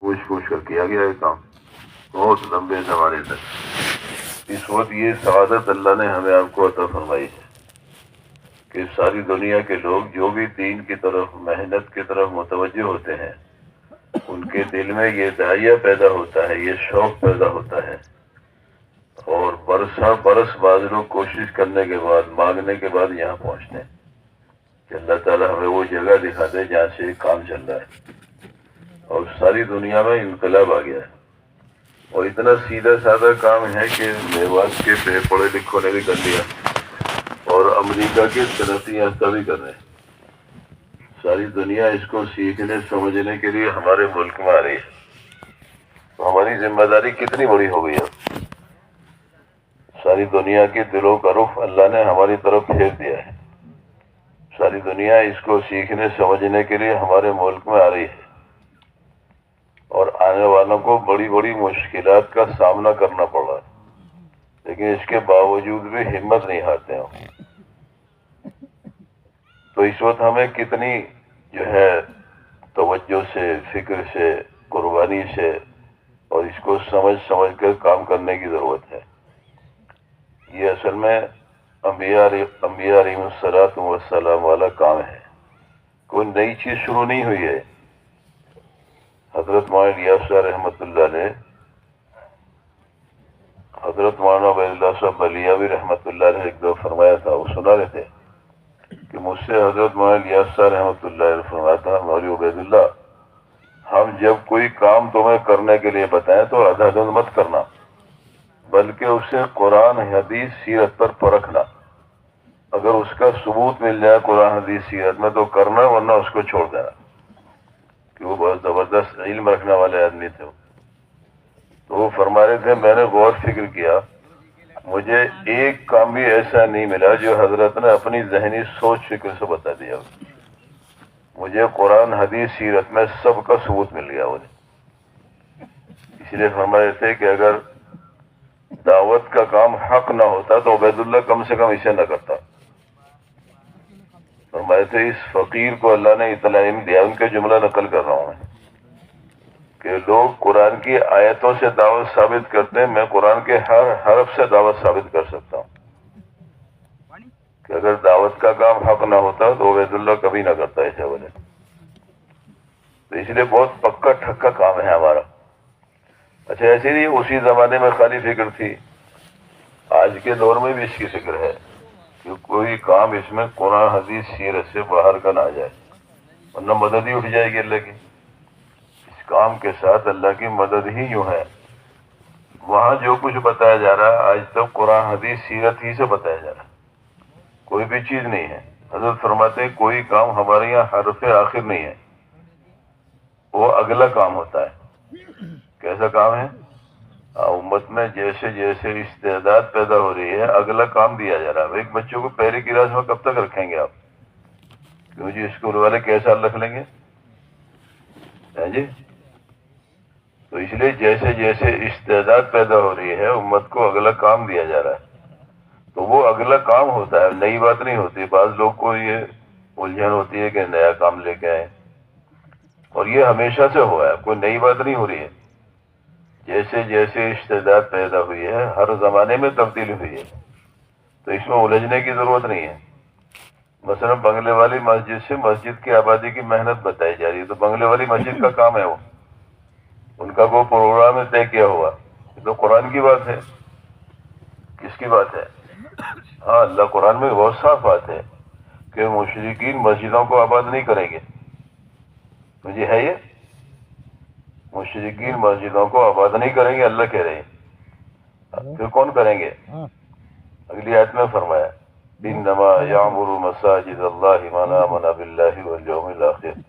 پوچھ پوچھ کر کیا گیا ہے کام بہت لمبے زمانے تک۔ اس وقت یہ سعادت اللہ نے ہمیں آپ کو عطا فرمائی ہے کہ ساری دنیا کے لوگ جو بھی دین کی طرف محنت کی طرف متوجہ ہوتے ہیں ان کے دل میں یہ داعیہ پیدا ہوتا ہے، یہ شوق پیدا ہوتا ہے، اور برسا برس بعض لوگ کوشش کرنے کے بعد مانگنے کے بعد یہاں پہنچتے ہیں کہ اللہ تعالیٰ ہمیں وہ جگہ دکھا دے جہاں سے یہ کام چل رہا ہے، اور ساری دنیا میں انقلاب آ گیا ہے، اور اتنا سیدھا سادہ کام ہے کہ میوات کے پڑھے لکھوں نے بھی کر لیا اور امریکہ کے صنعتی یافتہ بھی کر رہے ہیں۔ ساری دنیا اس کو سیکھنے سمجھنے کے لیے ہمارے ملک میں آ رہی ہے، تو ہماری ذمہ داری کتنی بڑی ہو گئی ہے۔ ساری دنیا کے دلوں کا رخ اللہ نے ہماری طرف پھیر دیا ہے، ساری دنیا اس کو سیکھنے سمجھنے کے لیے ہمارے ملک میں آ رہی ہے، اور آنے والوں کو بڑی بڑی مشکلات کا سامنا کرنا پڑ رہا ہے، لیکن اس کے باوجود بھی ہمت نہیں ہارتے ہیں۔ تو اس وقت ہمیں کتنی جو ہے توجہ سے، فکر سے، قربانی سے اور اس کو سمجھ کر کام کرنے کی ضرورت ہے۔ یہ اصل میں انبیاء علیہ الصلوۃ والسلام والا کام ہے، کوئی نئی چیز شروع نہیں ہوئی ہے۔ حضرت مولانا الیاس صاحب رحمۃ اللہ علیہ، حضرت مولانا عبید اللہ صاحب بلیاوی رحمۃ اللہ علیہ ایک دو فرمایا تھا، وہ سنا رہے تھے کہ مجھ سے حضرت مولانا الیاس صاحب رحمۃ اللہ علیہ فرمایا تھا، مولوی عبید اللہ، ہم جب کوئی کام تمہیں کرنے کے لیے بتائیں تو ادھر مت کرنا، بلکہ اسے قرآن حدیث سیرت پر پرکھنا، اگر اس کا ثبوت مل جائے قرآن حدیث سیرت میں تو کرنا، ورنہ اس کو چھوڑ دینا، کہ وہ بہت زبردست علم رکھنے والے آدمی تھے۔ تو وہ فرما رہے تھے میں نے غور فکر کیا، مجھے ایک کام بھی ایسا نہیں ملا جو حضرت نے اپنی ذہنی سوچ فکر سے بتا دیا، مجھے قرآن حدیث سیرت میں سب کا ثبوت مل گیا مجھے۔ اس لیے فرما رہے تھے کہ اگر دعوت کا کام حق نہ ہوتا تو عبید اللہ کم سے کم اسے نہ کرتا۔ فرمائے تھے اس فقیر کو اللہ نے اطلاع دیا، ان کے جملہ نقل کر رہا ہوں میں، کہ لوگ قرآن کی آیتوں سے دعوت ثابت کرتے ہیں، میں قرآن کے ہر حرف سے دعوت ثابت کر سکتا ہوں کہ اگر دعوت کا کام حق نہ ہوتا تو عبید اللہ کبھی نہ کرتا ایسے وجہ۔ تو اس لیے بہت پکا ٹھکا کام ہے ہمارا۔ اچھا، ایسے ہی اسی زمانے میں خالی فکر تھی، آج کے دور میں بھی اس کی فکر ہے کہ کوئی کام اس میں قرآن حدیث سیرت سے باہر کا نہ آ جائے، ورنہ مدد ہی اٹھ جائے گی اللہ کی۔ اس کام کے ساتھ اللہ کی مدد ہی یوں ہے۔ وہاں جو کچھ بتایا جا رہا ہے آج تک قرآن حدیث سیرت ہی سے بتایا جا رہا ہے، کوئی بھی چیز نہیں ہے۔ حضرت فرماتے ہیں کوئی کام ہمارے یہاں حرف آخر نہیں ہے، وہ اگلا کام ہوتا ہے۔ کیسا کام ہے؟ امت میں جیسے جیسے استعداد پیدا ہو رہی ہے اگلا کام دیا جا رہا ہے۔ ایک بچوں کو پہلی کلاس میں کب تک رکھیں گے آپ؟ کیوں جی، اسکول والے کیسا رکھ لیں گے جی؟ تو اس لیے جیسے جیسے استعداد پیدا ہو رہی ہے امت کو اگلا کام دیا جا رہا ہے، تو وہ اگلا کام ہوتا ہے، نئی بات نہیں ہوتی۔ بعض لوگ کو یہ الجھن ہوتی ہے کہ نیا کام لے کے آئے، اور یہ ہمیشہ سے ہوا ہے، کوئی نئی بات نہیں ہو رہی ہے۔ جیسے جیسے استعداد پیدا ہوئی ہے ہر زمانے میں تبدیلی ہوئی ہے، تو اس میں الجھنے کی ضرورت نہیں ہے۔ مثلا بنگلے والی مسجد سے مسجد کی آبادی کی محنت بتائی جا رہی ہے، تو بنگلے والی مسجد کا کام ہے، وہ ان کا کوئی پروگرام طے کیا ہوا، یہ تو قرآن کی بات ہے۔ کس کی بات ہے؟ ہاں، اللہ قرآن میں بہت صاف بات ہے کہ مشرکین مسجدوں کو آباد نہیں کریں گے۔ مجھے ہے یہ مشرکین مسجدوں کو آباد نہیں کریں گے، اللہ کہہ رہے ہیں، پھر کون کریں گے؟ اگلی آیت میں فرمایا انما یعمر مساجد اللہ من آمن باللہ والیوم الآخر،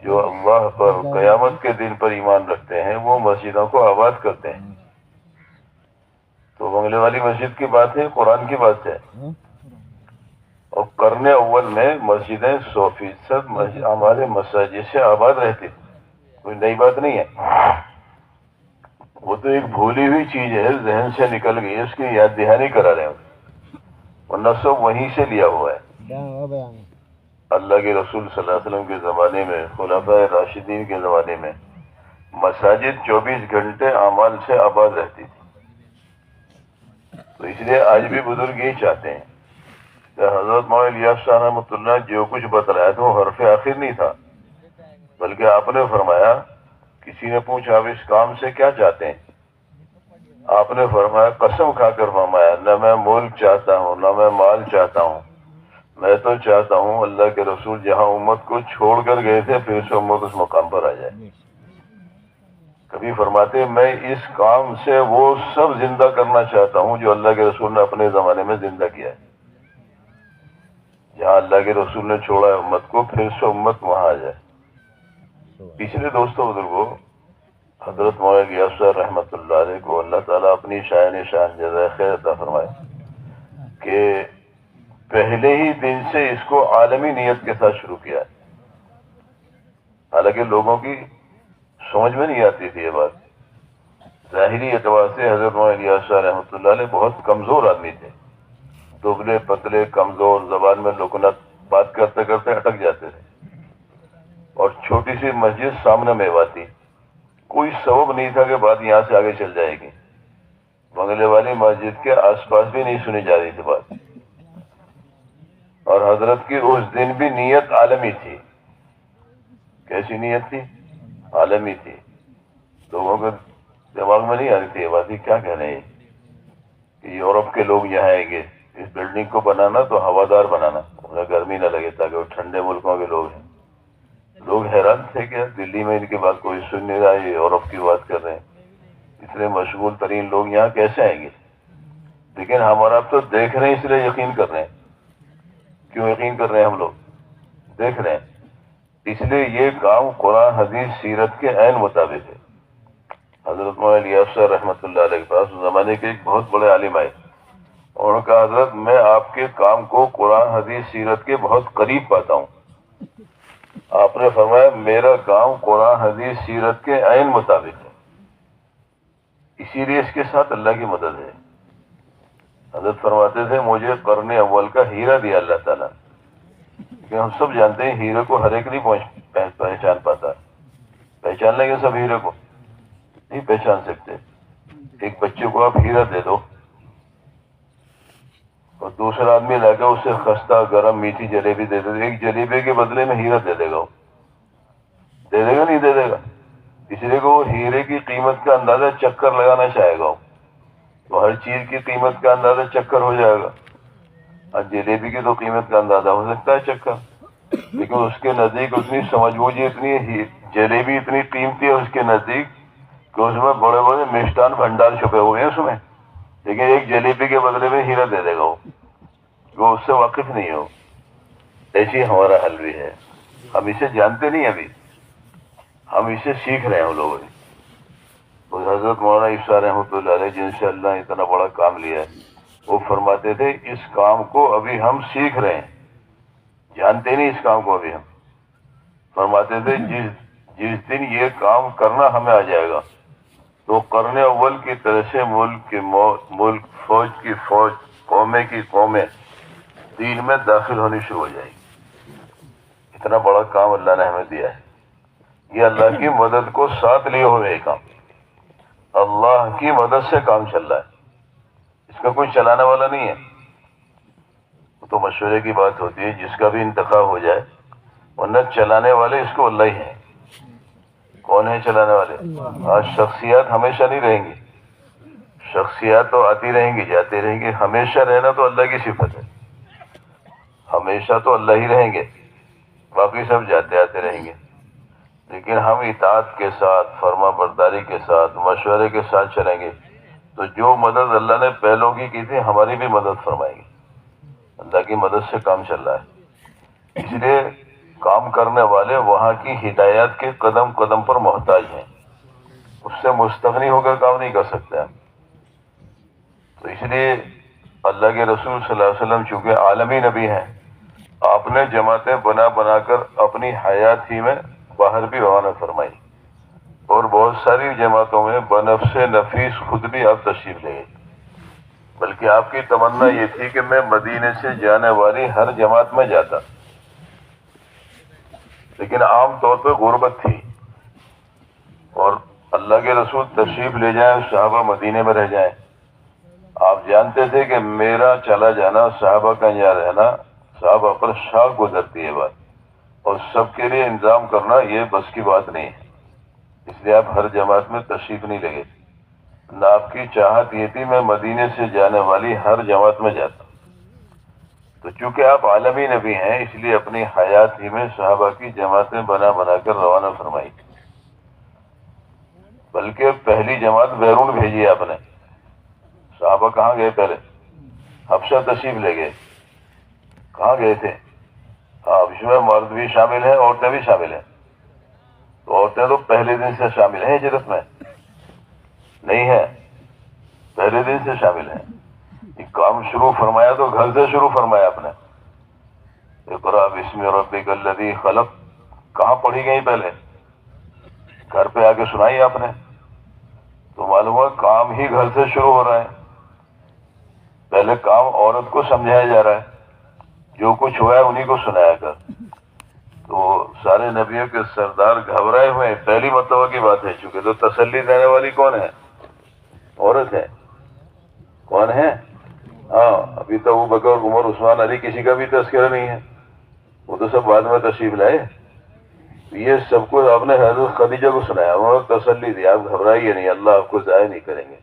جو اللہ پر قیامت کے دن پر ایمان رکھتے ہیں وہ مسجدوں کو آباد کرتے ہیں۔ تو بنگلے والی مسجد کی بات ہے، قرآن کی بات ہے، اور کرنے اول میں مسجدیں 100% ہمارے مساجد سے آباد رہتی، کوئی نئی بات نہیں ہے۔ وہ تو ایک بھولی ہوئی چیز ہے، ذہن سے نکل گئی، اس کی یاد دہانی کرا رہے ہیں، ورنہ سب وہیں سے لیا ہوا ہے۔ اللہ کے رسول صلی اللہ علیہ وسلم کے زمانے میں، خلفائے راشدین کے زمانے میں مساجد 24 گھنٹے اعمال سے آباد رہتی تھی. تو اس لیے آج بھی بزرگ یہی چاہتے ہیں کہ حضرت مولانا الیاس صاحب رحمۃ اللہ جو کچھ بتلایا تھا وہ حرف آخر نہیں تھا، بلکہ آپ نے فرمایا، کسی نے پوچھا آپ اس کام سے کیا چاہتے ہیں؟ آپ نے فرمایا، قسم کھا کر فرمایا، نہ میں ملک چاہتا ہوں نہ میں مال چاہتا ہوں، میں تو چاہتا ہوں اللہ کے رسول جہاں امت کو چھوڑ کر گئے تھے پھر سے امت اس مقام پر آ جائے. کبھی فرماتے میں اس کام سے وہ سب زندہ کرنا چاہتا ہوں جو اللہ کے رسول نے اپنے زمانے میں زندہ کیا ہے. جہاں اللہ کے رسول نے چھوڑا ہے امت کو پھر سے امت وہاں آ جائے. پچھلے دوستوں بزرگوں، حضرت مولانا الیاس صاحب رحمۃ اللہ علیہ کو اللہ تعالیٰ اپنی شان جزائے خیر عطا فرمائے کہ پہلے ہی دن سے اس کو عالمی نیت کے ساتھ شروع کیا ہے. حالانکہ لوگوں کی سمجھ میں نہیں آتی تھی یہ بات. ظاہری اعتبار سے حضرت مولانا الیاس صاحب رحمۃ اللہ علیہ بہت کمزور آدمی تھے، دبلے پتلے کمزور، زبان میں لکنت، بات کرتے کرتے اٹک جاتے تھے. اور چھوٹی سی مسجد سامنے میں آتی، کوئی سبب نہیں تھا کہ بات یہاں سے آگے چل جائے گی. بنگلے والی مسجد کے آس پاس بھی نہیں سنی جا رہی تھی بات. اور حضرت کی اس دن بھی نیت عالمی تھی. کیسی نیت تھی؟ عالمی تھی. لوگوں کے دماغ میں نہیں آ رہی تھی یہ بات، کیا کہہ رہے ہیں کہ یورپ کے لوگ یہاں آئیں گے، اس بلڈنگ کو بنانا تو ہوادار بنانا، انہیں گرمی نہ لگے تاکہ وہ ٹھنڈے ملکوں کے لوگ ہیں. لوگ حیران تھے کہ دلی میں ان کی بات کوئی سن نہیں رہا، یہ یورپ کی بات کر رہے ہیں. اتنے مشغول ترین لوگ یہاں کیسے آئیں گے؟ لیکن ہمارا تو دیکھ رہے ہیں اس لیے یقین کر رہے ہیں. کیوں یقین کر رہے ہیں؟ ہم لوگ دیکھ رہے ہیں اس لیے یہ کام قرآن حدیث سیرت کے عین مطابق ہے. حضرت مولانا الیاس صاحب رحمۃ اللہ علیہ کے پاس اس زمانے کے ایک بہت بڑے عالم آئے. انہوں نے کہا حضرت میں آپ کے کام کو قرآن حدیث سیرت کے بہت قریب پاتا ہوں. آپ نے فرمایا میرا کام قرآن حدیث سیرت کے عین مطابق ہے، اسی لیے اس کے ساتھ اللہ کی مدد ہے. حضرت فرماتے تھے مجھے قرن اول کا ہیرا دیا اللہ تعالیٰ، لیکن ہم سب جانتے ہیں ہیرے کو ہر ایک نہیں پہچان پاتا. پہچان لیں گے سب ہیرے کو؟ نہیں پہچان سکتے. ایک بچے کو آپ ہیرا دے دو اور دوسرا آدمی لا کے اسے خستہ گرم میٹھی جلیبی دے دے، ایک جلیبی کے بدلے میں ہیرا دے دے گا. وہ دے دے گا نہیں دے دے گا؟ اس لیے کہ وہ ہیرے کی قیمت کا اندازہ چکر لگانا چاہے گا. تو ہر چیز کی قیمت کا اندازہ چکر ہو جائے گا. اور جلیبی کی تو قیمت کا اندازہ ہو سکتا ہے چکر، لیکن اس کے نزدیک اتنی سمجھ بوجھی، اتنی جلیبی اتنی قیمتی ہے اس کے نزدیک کہ اس میں بڑے بڑے مشٹان بھنڈار چھپے ہوئے ہیں اس میں، لیکن ایک جلیبی کے بدلے میں ہیرا دے دے گا. وہ اس سے واقف نہیں ہو. ایسی ہمارا حل بھی ہے. ہم اسے جانتے نہیں، ابھی ہم اسے سیکھ رہے ہیں. ان لوگوں نے تو حضرت مولانا عیسیٰ رحمۃ اللہ علیہ جن سے اللہ نے اتنا بڑا کام لیا ہے، وہ فرماتے تھے اس کام کو ابھی ہم سیکھ رہے ہیں، جانتے نہیں اس کام کو ابھی ہم. فرماتے تھے جس دن یہ کام کرنا ہمیں آ جائے گا تو قرن اول کی طرح سے ملک فوج کی فوج، قومیں کی قومیں دین میں داخل ہونی شروع ہو جائے گی. اتنا بڑا کام اللہ نے ہمیں دیا ہے. یہ اللہ کی مدد کو ساتھ لیے ہوئے کام، اللہ کی مدد سے کام چل رہا ہے. اس کا کوئی چلانے والا نہیں ہے. وہ تو مشورے کی بات ہوتی ہے جس کا بھی انتخاب ہو جائے، ورنہ چلانے والے اس کو اللہ ہی ہیں. کون ہے چلانے والے؟ آج شخصیات ہمیشہ نہیں رہیں گی. شخصیات تو آتی رہیں گی جاتی رہیں گی. ہمیشہ رہنا تو اللہ کی صفت ہے. ہمیشہ تو اللہ ہی رہیں گے، باقی سب جاتے آتے رہیں گے. لیکن ہم اطاعت کے ساتھ، فرما برداری کے ساتھ، مشورے کے ساتھ چلیں گے تو جو مدد اللہ نے پہلوں کی تھی ہماری بھی مدد فرمائے گی. اللہ کی مدد سے کام چل رہا ہے. اس لیے کام کرنے والے وہاں کی ہدایات کے قدم قدم پر محتاج ہیں. اس سے مستغنی ہو کر کام نہیں کر سکتے ہم. تو اس لیے اللہ کے رسول صلی اللہ علیہ وسلم چونکہ عالمی نبی ہیں، آپ نے جماعتیں بنا بنا کر اپنی حیات ہی میں باہر بھی روانہ فرمائی، اور بہت ساری جماعتوں میں بنفس نفیس خود بھی آپ تشریف لے گئے. بلکہ آپ کی تمنا یہ تھی کہ میں مدینے سے جانے والی ہر جماعت میں جاتا، لیکن عام طور پہ غربت تھی اور اللہ کے رسول تشریف لے جائیں، صحابہ مدینے میں رہ جائیں. آپ جانتے تھے کہ میرا چلا جانا، صحابہ کا یہاں رہنا، صحابہ پر شاک گزرتی ہے بات، اور سب کے لیے انتظام کرنا یہ بس کی بات نہیں ہے. اس لیے آپ ہر جماعت میں تشریف نہیں لگے. نہ آپ کی چاہت یہ تھی میں مدینے سے جانے والی ہر جماعت میں جاتا. تو چونکہ آپ عالمی نبی ہیں، اس لیے اپنی حیات ہی میں صحابہ کی جماعتیں بنا بنا کر روانہ فرمائی. بلکہ پہلی جماعت بیرون بھیجی آپ نے. صحابہ کہاں گئے پہلے؟ حبشہ تشریف لے گئے. کہاں گئے تھے؟ اب اس میں مرد بھی شامل ہیں، عورتیں بھی شامل ہیں. تو عورتیں تو پہلے دن سے شامل ہیں، ہجرت میں نہیں ہے، پہلے دن سے شامل ہیں. یہ کام شروع فرمایا تو گھر سے شروع فرمایا آپ نے. اقرأ باسم ربک الذی خلق کہاں پڑھی گئی؟ پہلے گھر پہ آ کے سنائی آپ نے. تو معلوم ہوا کام ہی گھر سے شروع ہو رہا ہے. پہلے کام عورت کو سمجھایا جا رہا ہے، جو کچھ ہوا ہے انہیں کو سنایا کر. تو سارے نبیوں کے سردار گھبرائے ہوئے ہیں. پہلی مرتبہ کی بات ہے، چونکہ تو تسلی دینے والی کون ہے؟ عورت ہے. کون ہے؟ ہاں، ابھی تو ابو بکر عمر عثمان علی کسی کا بھی تذکرہ نہیں ہے، وہ تو سب بعد میں تشریف لائے. یہ سب کچھ آپ نے حضرت خدیجہ کو سنایا، انہوں نے تسلی دی، آپ گھبرائیے نہیں، اللہ آپ کو ضائع نہیں کریں گے.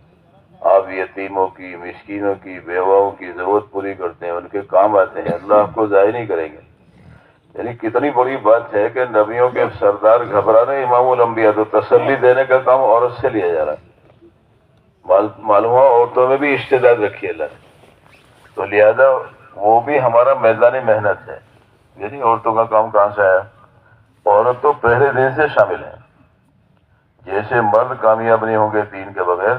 آپ یتیموں کی، مسکینوں کی، بیواؤں کی ضرورت پوری کرتے ہیں، ان کے کام آتے ہیں، اللہ آپ کو ضائع نہیں کریں گے. یعنی کتنی بڑی بات ہے کہ نبیوں کے سردار گھبرا رہے، امام الانبیاء، تو تسلی دینے کا کام عورت سے لیا جا رہا ہے. معلوم ہوا عورتوں میں بھی استعداد رکھی اللہ نے. تو لہذا وہ بھی ہمارا میدانی محنت ہے. یعنی عورتوں کا کام کہاں سے آیا؟ عورت تو پہلے دن سے شامل ہے. جیسے مرد کامیاب نہیں ہوں گے دین کے بغیر،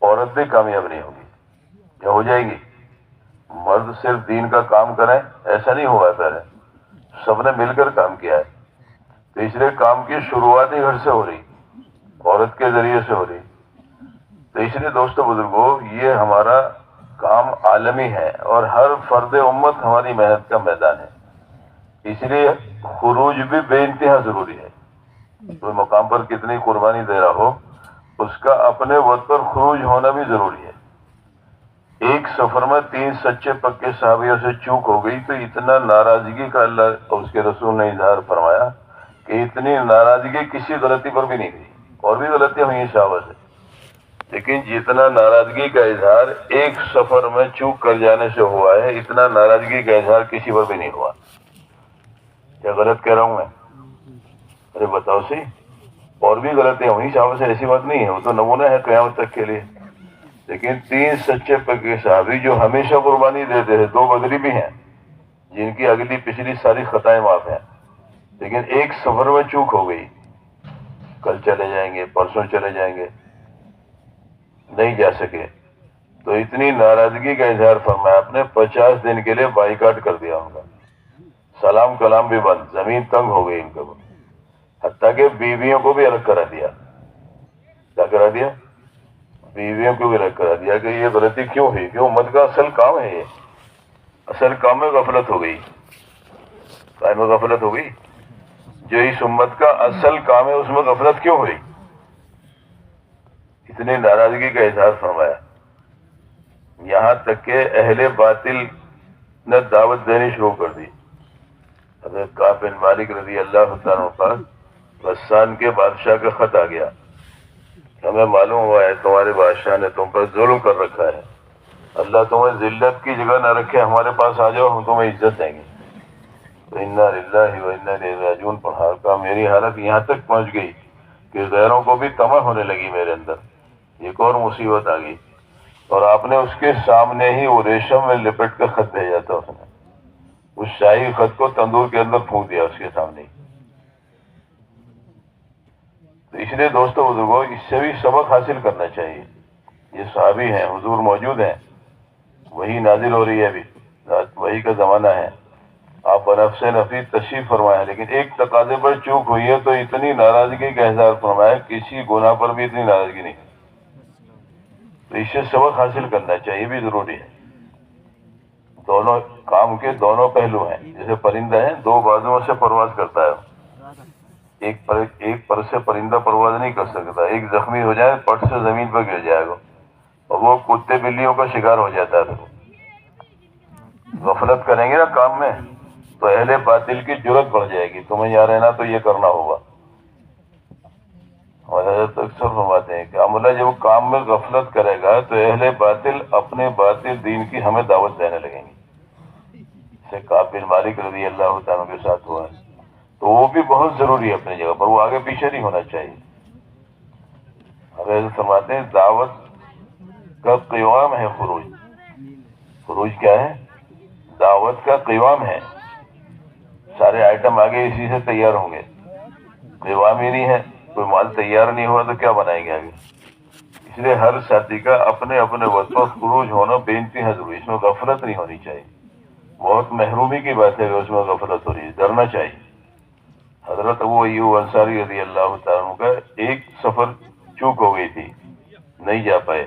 عورت بھی کامیاب نہیں ہوگی. کیا ہو جائے گی؟ مرد صرف دین کا کام کریں ایسا نہیں ہوا ہے. پہلے سب نے مل کر کام کیا ہے. تیسرے کام کی شروعات ہی گھر سے ہو رہی، عورت کے ذریعے سے ہو رہی. تو اس لیے دوستو بزرگوں، یہ ہمارا کام عالمی ہے اور ہر فرد امت ہماری محنت کا میدان ہے. اس لیے خروج بھی بے انتہا ضروری ہے. کوئی مقام پر کتنی قربانی دے رہا ہو، اس کا اپنے وقت پر خروج ہونا بھی ضروری ہے. ایک سفر میں 3 سچے پکے صحابیوں سے چوک ہو گئی تو اتنا ناراضگی کا اللہ اور اس کے رسول نے اظہار فرمایا کہ اتنی ناراضگی کسی غلطی پر بھی نہیں تھی. اور بھی غلطیاں ہوئی ہیں صحابہ سے، لیکن جتنا ناراضگی کا اظہار ایک سفر میں چوک کر جانے سے ہوا ہے، اتنا ناراضگی کا اظہار کسی پر بھی نہیں ہوا. کیا غلط کہہ رہا ہوں میں؟ ارے بتاؤ صحیح. اور بھی غلطیاں ہوئی صحابہ سے، ایسی بات نہیں ہے، وہ تو نمونہ ہے قیامت تک کے لیے. لیکن 3 سچے پکے صحابی جو ہمیشہ قربانی دیتے ہیں، 2 بدری بھی ہیں جن کی اگلی پچھلی ساری خطائیں معاف ہیں، لیکن ایک سفر میں چوک ہو گئی. کل چلے جائیں گے، پرسوں چلے جائیں گے، نہیں جا سکے. تو اتنی ناراضگی کا اظہار فرمایا آپ نے، 50 دن کے لیے بائیکاٹ کر دیا ان کا. سلام کلام بھی بند، زمین تنگ ہو گئی ان کو. حتیٰ کہ بیویوں کو بھی الگ کرا دیا. کیا کرا دیا؟ بیویوں کو بھی الگ کرا دیا کہ یہ غلطی کیوں ہوئی، کہ امت کا اصل کام ہے، یہ اصل کام میں غفلت ہو گئی. کام میں غفلت ہو گئی. جو اس امت کا اصل کام ہے اس میں غفلت کیوں ہوئی؟ اتنی ناراضگی کا اظہار فرمایا. یہاں تک کہ اہل باطل نے دعوت دینی شروع کر دی. حضرت کعب بن مالک رضی اللہ تعالیٰ پر غسان کے بادشاہ کا خط آ گیا. ہمیں معلوم ہوا ہے تمہارے بادشاہ نے تم پر ظلم کر رکھا ہے، اللہ تمہیں ذلت کی جگہ نہ رکھے، ہمارے پاس آ جاؤ، ہم تمہیں عزت دیں گے. تو انا للہ و انا الیہ راجعون پڑھا کا میری حالت یہاں تک پہنچ گئی کہ غیروں کو بھی طمع ہونے لگی میرے اندر. ایک اور مصیبت آ گئی، اور آپ نے اس کے سامنے ہی وہ ریشم میں لپٹ کر خط بھیجا تھا. اس نے اس شاہی خط کو تندور کے اندر پھونک دیا اس کے سامنے. تو اس لیے دوستو بزرگوں، اس سے بھی سبق حاصل کرنا چاہیے. یہ صحابی ہیں، حضور موجود ہیں، وہی نازل ہو رہی ہے، ابھی وہی کا زمانہ ہے، آپ بنفس نفیس تشریف فرمائے، لیکن ایک تقاضے پر چوک ہوئی ہے تو اتنی ناراضگی کا اظہار فرمایا، کسی گناہ پر بھی اتنی ناراضگی نہیں. تو اس سے سبق حاصل کرنا چاہیے، بھی ضروری ہے. دونوں کام کے دونوں پہلو ہیں. جیسے پرندہ ہے، 2 بازوؤں سے پرواز کرتا ہے، ایک پر سے پرندہ پرواز نہیں کر سکتا. ایک زخمی ہو جائے پٹ سے زمین پر گر جائے گا اور وہ کتے بلیوں کا شکار ہو جاتا ہے. غفلت کریں گے نا کام میں تو اہل باطل کی جرت بڑھ جائے گی. تمہیں یہاں رہنا تو یہ کرنا ہوگا. اور حضرت اکثر فرماتے ہیں کہ عملہ جب کام میں غفلت کرے گا تو اہل باطل اپنے باطل دین کی ہمیں دعوت دینے لگیں گے. جیسے کعب بن مالک رضی اللہ تعالیٰ کے ساتھ ہوا ہے تو وہ بھی بہت ضروری ہے اپنی جگہ پر. وہ آگے پیچھے نہیں ہونا چاہیے. حضرت فرماتے ہیں دعوت کا قیام ہے خروج. خروج کیا ہے؟ دعوت کا قیام ہے. سارے آئٹم آگے اسی سے تیار ہوں گے. قیام ہی نہیں ہے, کوئی مال تیار نہیں ہوا تو کیا بنائیں گے آگے. اس لیے ہر ساتھی کا اپنے اپنے وقت پر خروج ہونا بے انتہا ضروری. اس میں غفلت نہیں ہونی چاہیے. بہت محرومی کی بات ہے کہ اس میں غفلت ہو رہی ہے. ڈرنا چاہیے. حضرت ابو ایوب انصاری رضی اللہ تعالیٰ کا ایک سفر چوک ہو گئی تھی, نہیں جا پائے.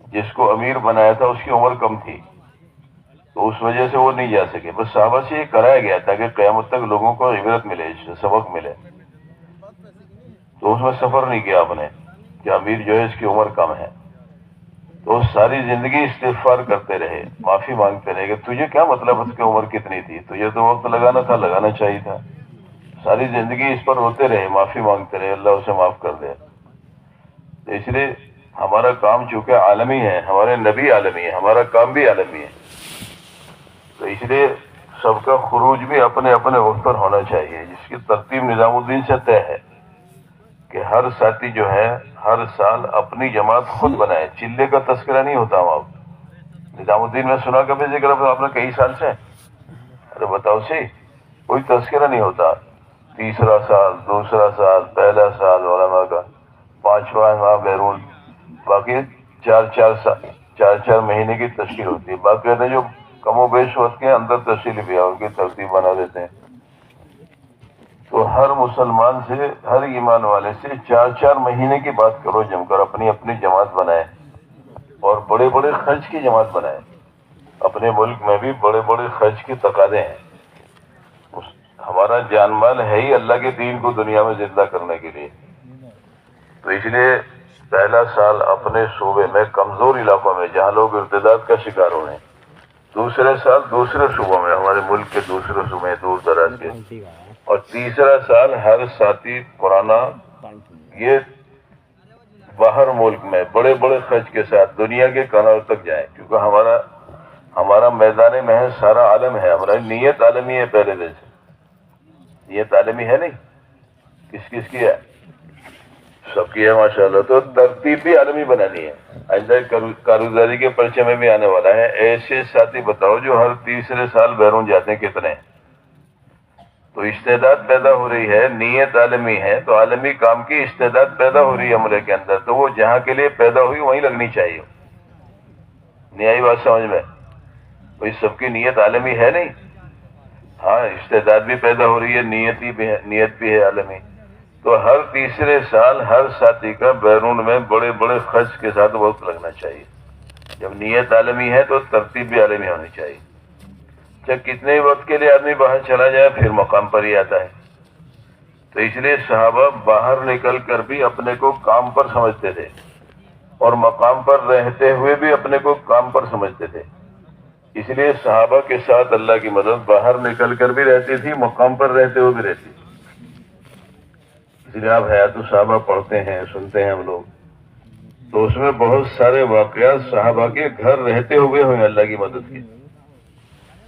جس کو امیر بنایا تھا اس کی عمر کم تھی تو اس وجہ سے وہ نہیں جا سکے. بس صحابہ سے یہ کرایا گیا تاکہ قیامت تک لوگوں کو عبرت ملے, اس سے سبق ملے. تو اس میں سفر نہیں کیا آپ نے کہ امیر جو ہے اس کی عمر کم ہے. تو ساری زندگی استغفار کرتے رہے, معافی مانگتے رہے کہ تجھے کیا مطلب اس کی عمر کتنی تھی, تجھے تو وقت لگانا تھا, لگانا چاہیے تھا. ساری زندگی اس پر روتے رہے, معافی مانگتے رہے, اللہ اسے معاف کر دے. اس لیے ہمارا کام چونکہ عالمی ہے, ہمارے نبی عالمی ہے, ہمارا کام بھی عالمی ہے. تو اس لیے سب کا خروج بھی اپنے اپنے وقت پر ہونا چاہیے, جس کی ترتیب نظام الدین سے طے ہے کہ ہر ساتھی جو ہے ہر سال اپنی جماعت خود بنائے. چلے کا تذکرہ نہیں ہوتا وہاں. نظام الدین میں سنا کبھی ذکر آپ نے کئی سال سے؟ ارے بتاؤ سی, کوئی تذکرہ نہیں ہوتا. تیسرا سال, دوسرا سال, پہلا سال علماء کا, پانچواں ماہ بیرون, باقی چار چار مہینے کی تشکیل ہوتی ہے. باقی کہتے ہیں جو کم و بیش وقت کے اندر تشکیل بھی ہے ان کی ترتیب بنا دیتے ہیں. تو ہر مسلمان سے, ہر ایمان والے سے چار چار مہینے کی بات کرو جم کر, اپنی اپنی جماعت بنائے اور بڑے بڑے خرچ کی جماعت بنائے. اپنے ملک میں بھی بڑے بڑے خرچ کے تقاضے ہیں. ہمارا جان مال ہے ہی اللہ کے دین کو دنیا میں زندہ کرنے کے لیے. تو اس لیے پہلا سال اپنے صوبے میں کمزور علاقوں میں جہاں لوگ ارتداد کا شکار ہو رہے ہیں, دوسرے سال دوسرے صوبوں میں, ہمارے ملک کے دوسرے صوبے دور دراز کے, اور تیسرا سال ہر ساتھی پرانا یہ باہر ملک میں بڑے بڑے خرچ کے ساتھ دنیا کے کناروں تک جائیں. کیونکہ ہمارا میدان محض سارا عالم ہے. ہماری نیت عالمی ہے. پہلے دن سے نیت عالمی ہے نہیں, کس کس کی ہے؟ سب کی ہے ماشاءاللہ. تو ترتیب بھی عالمی بنانی ہے. آئندہ کارگزاری کے پرچے میں بھی آنے والا ہے. ایسے ساتھی بتاؤ جو ہر تیسرے سال بیرون جاتے ہیں, کتنے؟ تو استعداد پیدا ہو رہی ہے, نیت عالمی ہے تو عالمی کام کی استعداد پیدا ہو رہی ہے عملے کے اندر. تو وہ جہاں کے لیے پیدا ہوئی وہیں لگنی چاہیے. نہیں آئی بات سمجھ میں؟ کوئی سب کی نیت عالمی ہے نہیں. ہاں استعداد بھی پیدا ہو رہی ہے, نیت بھی ہے عالمی. تو ہر تیسرے سال ہر ساتھی کا بیرون میں بڑے بڑے خرچ کے ساتھ وقت لگنا چاہیے. جب نیت عالمی ہے تو ترتیب بھی عالمی ہونی چاہیے. جب کتنے وقت کے لیے آدمی باہر چلا جائے پھر مقام پر ہی آتا ہے. تو اس لیے صحابہ باہر نکل کر بھی اپنے کو کام پر سمجھتے تھے اور مقام پر رہتے ہوئے بھی اپنے کو کام پر سمجھتے تھے. اس لیے صحابہ کے ساتھ اللہ کی مدد باہر نکل کر بھی رہتی تھی, مقام پر رہتے ہوئے بھی رہتی تھی. اس لیے آپ حیات الصحابہ پڑھتے ہیں, سنتے ہیں ہم لوگ, تو اس میں بہت سارے واقعات صحابہ کے گھر رہتے ہوئے ہوئے اللہ کی مدد کے.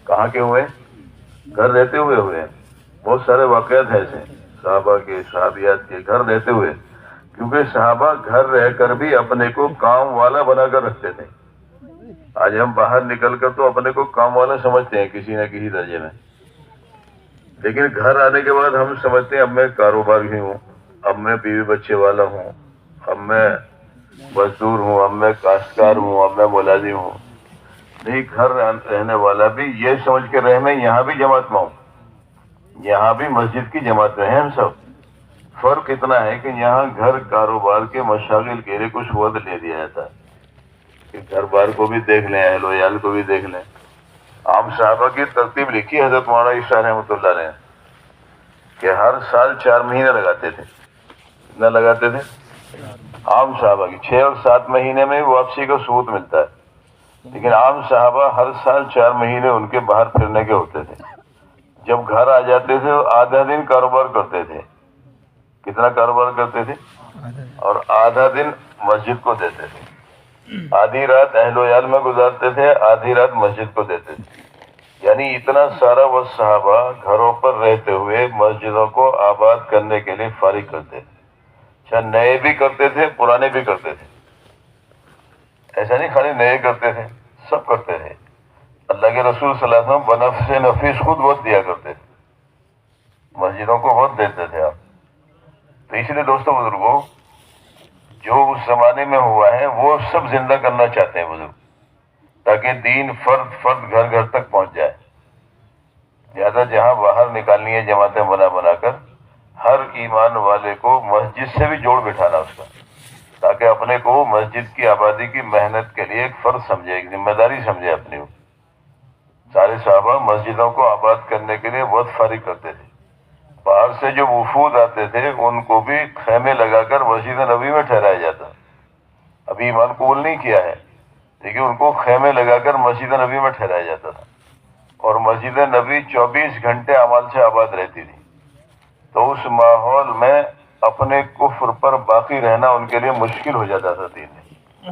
کہاں کے ہوئے؟ گھر رہتے ہوئے ہیں. بہت سارے واقعات ایسے صحابہ کے, صحابیات کے گھر رہتے ہوئے, کیونکہ صحابہ گھر رہ کر بھی اپنے کو کام والا بنا کر رکھتے تھے. آج ہم باہر نکل کر تو اپنے کو کام والا سمجھتے ہیں کسی نہ کسی درجے میں, لیکن گھر آنے کے بعد ہم سمجھتے ہیں اب میں کاروبار بھی ہوں, اب میں بیوی بچے والا ہوں, اب میں مزدور ہوں, اب میں کاشتکار ہوں, اب میں ملازم ہوں. نہیں, گھر رہنے والا بھی یہ سمجھ کے رہ میں یہاں بھی جماعت میں ہوں, یہاں بھی مسجد کی جماعت میں ہیں ہم سب. فرق اتنا ہے کہ یہاں گھر کاروبار کے مشاغل کے لیے کچھ وقت لے دیا جاتا ہے کہ گھر بار کو بھی دیکھ لیں, اہل و عیال کو بھی دیکھ لیں. عام صحابہ کی ترتیب لکھی حضرت مولانا عشاء رحمۃ اللہ نے, کہ ہر سال 4 مہینے لگاتے تھے. کتنا لگاتے تھے؟ عام صحابہ کی 6 اور 7 مہینے میں واپسی کا ثبوت ملتا ہے، لیکن عام صحابہ ہر سال 4 مہینے ان کے باہر پھرنے کے ہوتے تھے. جب گھر آ جاتے تھے آدھا دن کاروبار کرتے تھے. کتنا کاروبار کرتے تھے؟ اور آدھا دن مسجد کو دیتے تھے. آدھی رات اہل و عیال میں گزارتے تھے، آدھی رات مسجد کو دیتے تھے. یعنی اتنا سارا وہ صحابہ گھروں پر رہتے ہوئے مسجدوں کو آباد کرنے کے لیے فارغ کرتے تھے. اچھا، نئے بھی کرتے تھے، پرانے بھی کرتے تھے. ایسا نہیں خالی نئے کرتے تھے، سب کرتے تھے. اللہ کے رسول صلی اللہ علیہ وسلم بنفس نفیس خود وقت دیا کرتے تھے، مسجدوں کو وقت دیتے تھے آپ. تو اس لیے دوستوں بزرگوں، جو اس زمانے میں ہوا ہے وہ سب زندہ کرنا چاہتے ہیں بزرگ، تاکہ دین فرد فرد گھر گھر تک پہنچ جائے. لہٰذا جہاں باہر نکالنی ہے جماعتیں بنا بنا کر، ہر ایمان والے کو مسجد سے بھی جوڑ بٹھانا اس کا، تاکہ اپنے کو مسجد کی آبادی کی محنت کے لیے ایک فرض سمجھے، ایک ذمہ داری سمجھے اپنی. سارے صحابہ مسجدوں کو آباد کرنے کے لیے وقت فارغ کرتے تھے. باہر سے جو وفود آتے تھے ان کو بھی خیمے لگا کر مسجد نبی میں ٹھہرایا جاتا. ابھی ایمان قبول نہیں کیا ہے لیکن ان کو خیمے لگا کر مسجد نبی میں ٹھہرایا جاتا تھا، اور مسجد نبی 24 گھنٹے اعمال سے آباد رہتی تھی. تو اس ماحول میں اپنے کفر پر باقی رہنا ان کے لیے مشکل ہو جاتا تھا. دین نے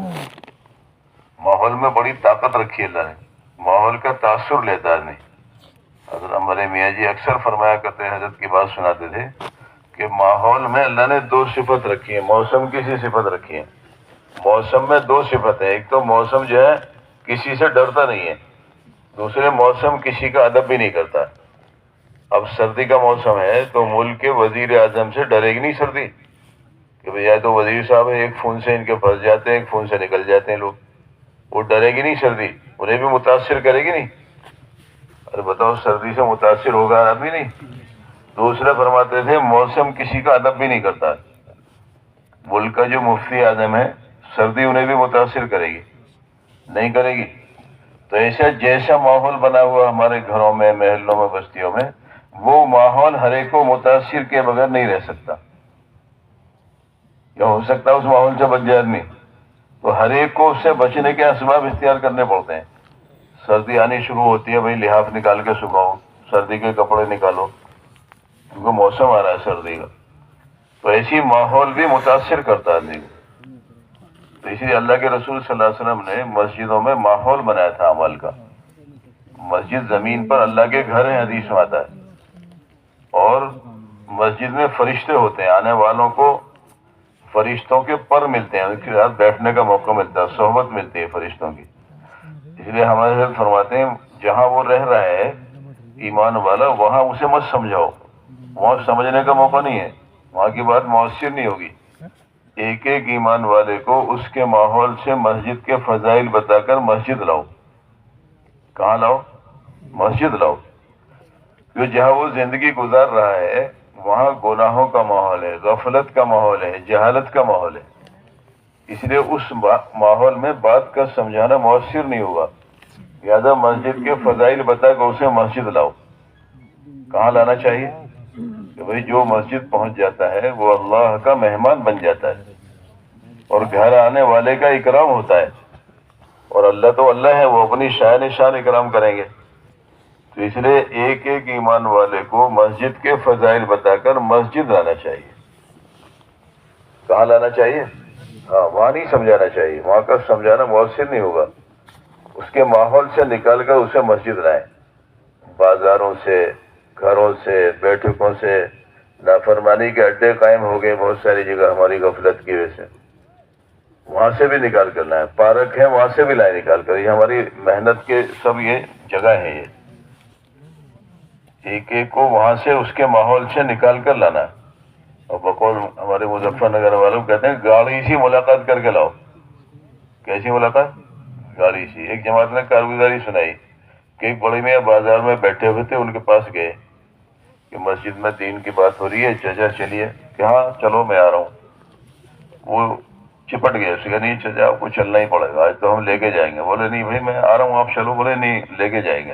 ماحول میں بڑی طاقت رکھی اللہ نے، ماحول کا تاثر لیتا ہے نہیں. حضرت ہمارے میاں جی اکثر فرمایا کرتے ہیں، حضرت کی بات سناتے تھے کہ ماحول میں اللہ نے 2 صفت رکھی ہیں، موسم کی سی صفت رکھی ہے. موسم میں 2 صفت ہے، ایک تو موسم جو ہے کسی سے ڈرتا نہیں ہے، دوسرے موسم کسی کا ادب بھی نہیں کرتا. اب سردی کا موسم ہے تو ملک کے وزیر اعظم سے ڈرے گی نہیں سردی کہ بھئی تو وزیر صاحب ایک فون سے ان کے پھنس جاتے ہیں، ایک فون سے نکل جاتے ہیں لوگ. وہ ڈرے گی نہیں سردی، انہیں بھی متاثر کرے گی نہیں. ارے بتاؤ، سردی سے متاثر ہوگا آدمی نہیں. دوسرے فرماتے تھے موسم کسی کا ادب بھی نہیں کرتا. ملک کا جو مفتی اعظم ہے، سردی انہیں بھی متاثر کرے گی نہیں کرے گی. تو ایسا جیسا ماحول بنا ہوا ہمارے گھروں میں، محلوں میں، بستیوں میں، وہ ماحول ہر ایک کو متاثر کے بغیر نہیں رہ سکتا. کیا ہو سکتا ہے اس ماحول سے بچ جائے آدمی؟ تو ہر ایک کو اس سے بچنے کے اسباب اختیار کرنے پڑتے ہیں. سردی آنی شروع ہوتی ہے، بھئی لحاف نکال کے سکھاؤ، سردی کے کپڑے نکالو، کیونکہ موسم آ رہا ہے سردی کا. تو ایسی ماحول بھی متاثر کرتا ہے آدمی کو. تو اسی لیے اللہ کے رسول صلی اللہ علیہ وسلم نے مسجدوں میں ماحول بنایا تھا عمل کا. مسجد زمین پر اللہ کے گھر ہے، حدیث میں آتا ہے. اور مسجد میں فرشتے ہوتے ہیں، آنے والوں کو فرشتوں کے پر ملتے ہیں، ان کے ساتھ بیٹھنے کا موقع ملتا ہے، صحبت ملتی ہے فرشتوں کی. اس لیے ہمارے حضرت فرماتے ہیں جہاں وہ رہ رہا ہے ایمان والا، وہاں اسے مت سمجھاؤ، وہاں سمجھنے کا موقع نہیں ہے، وہاں کی بات مؤثر نہیں ہوگی. ایک ایک ایمان والے کو اس کے ماحول سے مسجد کے فضائل بتا کر مسجد لاؤ. کہاں لاؤ؟ مسجد لاؤ. کیونکہ جہاں وہ زندگی گزار رہا ہے وہاں گناہوں کا ماحول ہے، غفلت کا ماحول ہے، جہالت کا ماحول ہے. اس لیے اس ماحول میں بات کا سمجھانا مؤثر نہیں ہوگا. لہٰذا مسجد کے فضائل بتا کر اسے مسجد لاؤ. کہاں لانا چاہیے؟ کہ بھئی جو مسجد پہنچ جاتا ہے وہ اللہ کا مہمان بن جاتا ہے، اور گھر آنے والے کا اکرام ہوتا ہے. اور اللہ تو اللہ ہے، وہ اپنی شان شان اکرام کریں گے. تو اس لیے ایک ایک ایمان والے کو مسجد کے فضائل بتا کر مسجد لانا چاہیے. کہاں لانا چاہیے؟ ہاں، وہاں نہیں سمجھانا چاہیے، وہاں کا سمجھانا مؤثر نہیں ہوگا. اس کے ماحول سے نکال کر اسے مسجد لائیں. بازاروں سے، گھروں سے، بیٹھکوں سے نافرمانی کے اڈے قائم ہو گئے بہت ساری جگہ ہماری غفلت کی وجہ سے. وہاں سے بھی نکال کر لائیں. پارک ہے وہاں سے بھی لائیں نکال کر. یہ ہماری محنت کے سب یہ جگہ ہیں. یہ ایک ایک کو وہاں سے اس کے ماحول سے نکال کر لانا. اور بقول ہمارے مظفر نگر والوں کہتے ہیں گاڑی سی ملاقات کر کے لاؤ. کیسی ملاقات؟ گاڑی سی. ایک جماعت نے کارگزاری سنائی کہ ایک بڑے میاں بازار میں بیٹھے ہوئے تھے، ان کے پاس گئے کہ مسجد میں دین کی بات ہو رہی ہے، چچا چلیے. کہ ہاں چلو میں آ رہا ہوں. وہ چپٹ گئے، اس کہ نہیں چچا آپ کو چلنا ہی پڑے گا، آج تو ہم لے کے جائیں گے. بولے نہیں بھائی میں آ رہا ہوں، آپ چلو. بولے نہیں، لے کے جائیں گے.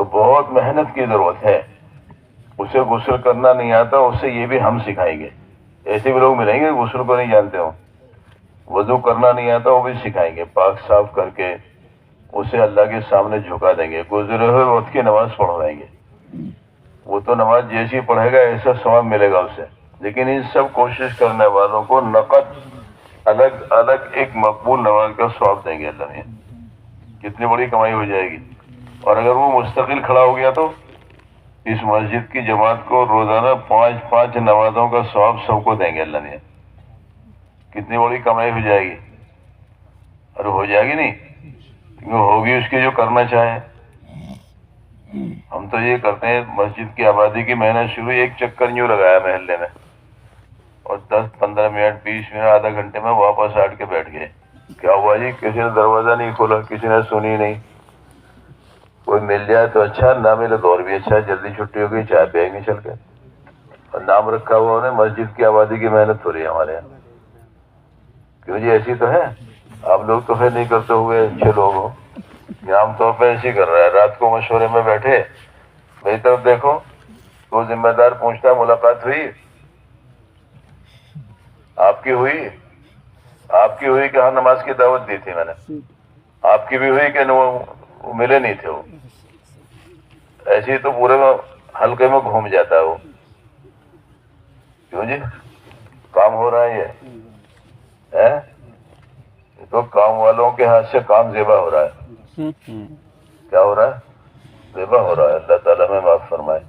تو بہت محنت کی ضرورت ہے. اسے غسل کرنا نہیں آتا، اسے یہ بھی ہم سکھائیں گے. ایسے بھی لوگ ملیں گے غسل کو نہیں جانتے ہوں. وضو کرنا نہیں آتا وہ بھی سکھائیں گے، پاک صاف کر کے اسے اللہ کے سامنے جھکا دیں گے، گزرے ہوئے وقت کی نماز پڑھوائیں گے. وہ تو نماز جیسی پڑھے گا ایسا ثواب ملے گا اسے. لیکن ان سب کوشش کرنے والوں کو نقد الگ الگ ایک مقبول نماز کا ثواب دیں گے اللہ نے. کتنی بڑی کمائی ہو جائے گی. اور اگر وہ مستقل کھڑا ہو گیا تو اس مسجد کی جماعت کو روزانہ 5 نمازوں کا ثواب سب کو دیں گے اللہ نے. کتنی بڑی کمائی ہو جائے گی. اور ہو جائے گی نہیں، کیونکہ ہوگی اس کی جو کرنا چاہے. ہم تو یہ کرتے ہیں، مسجد کی آبادی کی محنت شروع، ایک چکر یوں لگایا محلے میں اور 10-15 منٹ 20 منٹ آدھا گھنٹے میں واپس ہٹ کے بیٹھ گئے. کیا ہوا جی؟ کسی نے دروازہ نہیں کھولا، کسی نے سنی نہیں. کوئی مل جائے تو اچھا، نہ ملے تو اور بھی اچھا. جلدی چھٹی ہو گئی، چائے پئیں گے چل کے. اور نام رکھا ہوا انہیں مسجد کی آبادی کی محنت ہو رہی ہے ہمارے یہاں. کیوں جی؟ ایسی تو ہے. آپ لوگ تو پھر نہیں کرتے ہوئے اچھے لوگ ہو. یہ عام طور پہ ایسے ہی کر رہا ہے. رات کو مشورے میں بیٹھے، میری طرف دیکھو، تو ذمہ دار پوچھتا ملاقات ہوئی؟ آپ کی ہوئی؟ آپ کی ہوئی کہ ہاں نماز کی دعوت دی تھی میں نے. آپ کی بھی ہوئی کہ وہ ملے نہیں تھے. وہ ایسے ہی تو پورے میں حلقے میں گھوم جاتا ہے وہ. کیوں جی؟ کام ہو رہا ہے یہ تو کام والوں کے ہاتھ سے کام زیبا ہو رہا ہے. کیا ہو رہا ہے؟ زیبا ہو رہا ہے. اللہ تعالیٰ میں معاف فرمائے.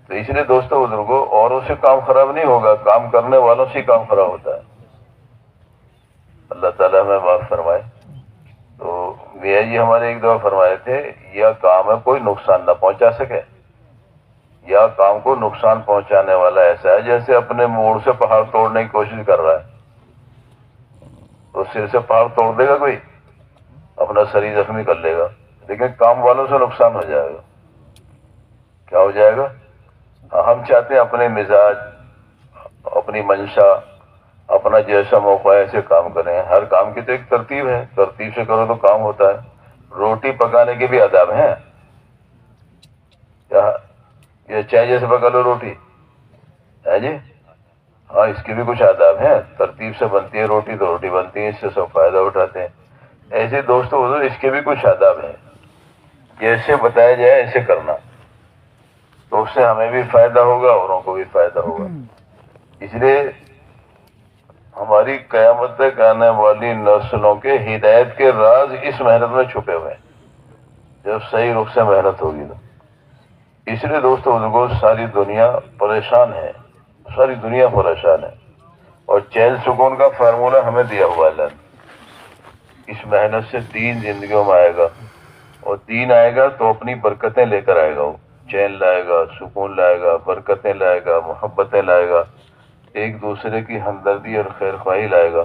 تو اس لیے دوستوں بزرگوں، اوروں سے کام خراب نہیں ہوگا، کام کرنے والوں سے کام خراب ہوتا ہے. اللہ تعالیٰ میں معاف فرمائے. تو میاں جی ہمارے ایک دفعہ فرمائے تھے، یا کام ہے کوئی نقصان نہ پہنچا سکے، یا کام کو نقصان پہنچانے والا ایسا ہے جیسے اپنے موڑ سے پہاڑ توڑنے کی کوشش کر رہا ہے. تو سر سے پہاڑ توڑ دے گا کوئی، اپنا شریر زخمی کر لے گا، لیکن کام والوں سے نقصان ہو جائے گا. کیا ہو جائے گا؟ ہم چاہتے ہیں اپنے مزاج، اپنی منشا، اپنا جیسا موقع ایسے کام کریں. ہر کام کی تو ایک ترتیب ہے، ترتیب سے کرو تو کام ہوتا ہے. روٹی پکانے کے بھی آداب ہیں. یہ چائے جیسے پکا لو روٹی ہے جی، ہاں اس کے بھی کچھ آداب ہیں. ترتیب سے بنتی ہے روٹی تو روٹی بنتی ہے، اس سے سب فائدہ اٹھاتے ہیں. ایسے دوستوں حضور اس کے بھی کچھ آداب ہیں. جیسے بتایا جائے ایسے کرنا، تو اس سے ہمیں بھی فائدہ ہوگا، اوروں کو بھی فائدہ ہوگا. اس لیے ہماری قیامت تک آنے والی نسلوں کے ہدایت کے راز اس محنت میں چھپے ہوئے ہیں، جب صحیح رخ سے محنت ہوگی تو. اس لیے دوستوں بزرگوں، ساری دنیا پریشان ہے، ساری دنیا پریشان ہے. اور چین سکون کا فارمولہ ہمیں دیا ہوا ہے اللہ نے. اس محنت سے دین زندگیوں میں آئے گا، اور دین آئے گا تو اپنی برکتیں لے کر آئے گا. وہ چین لائے گا، سکون لائے گا، برکتیں لائے گا، محبتیں لائے گا، ایک دوسرے کی ہمدردی اور خیر خواہی لائے گا.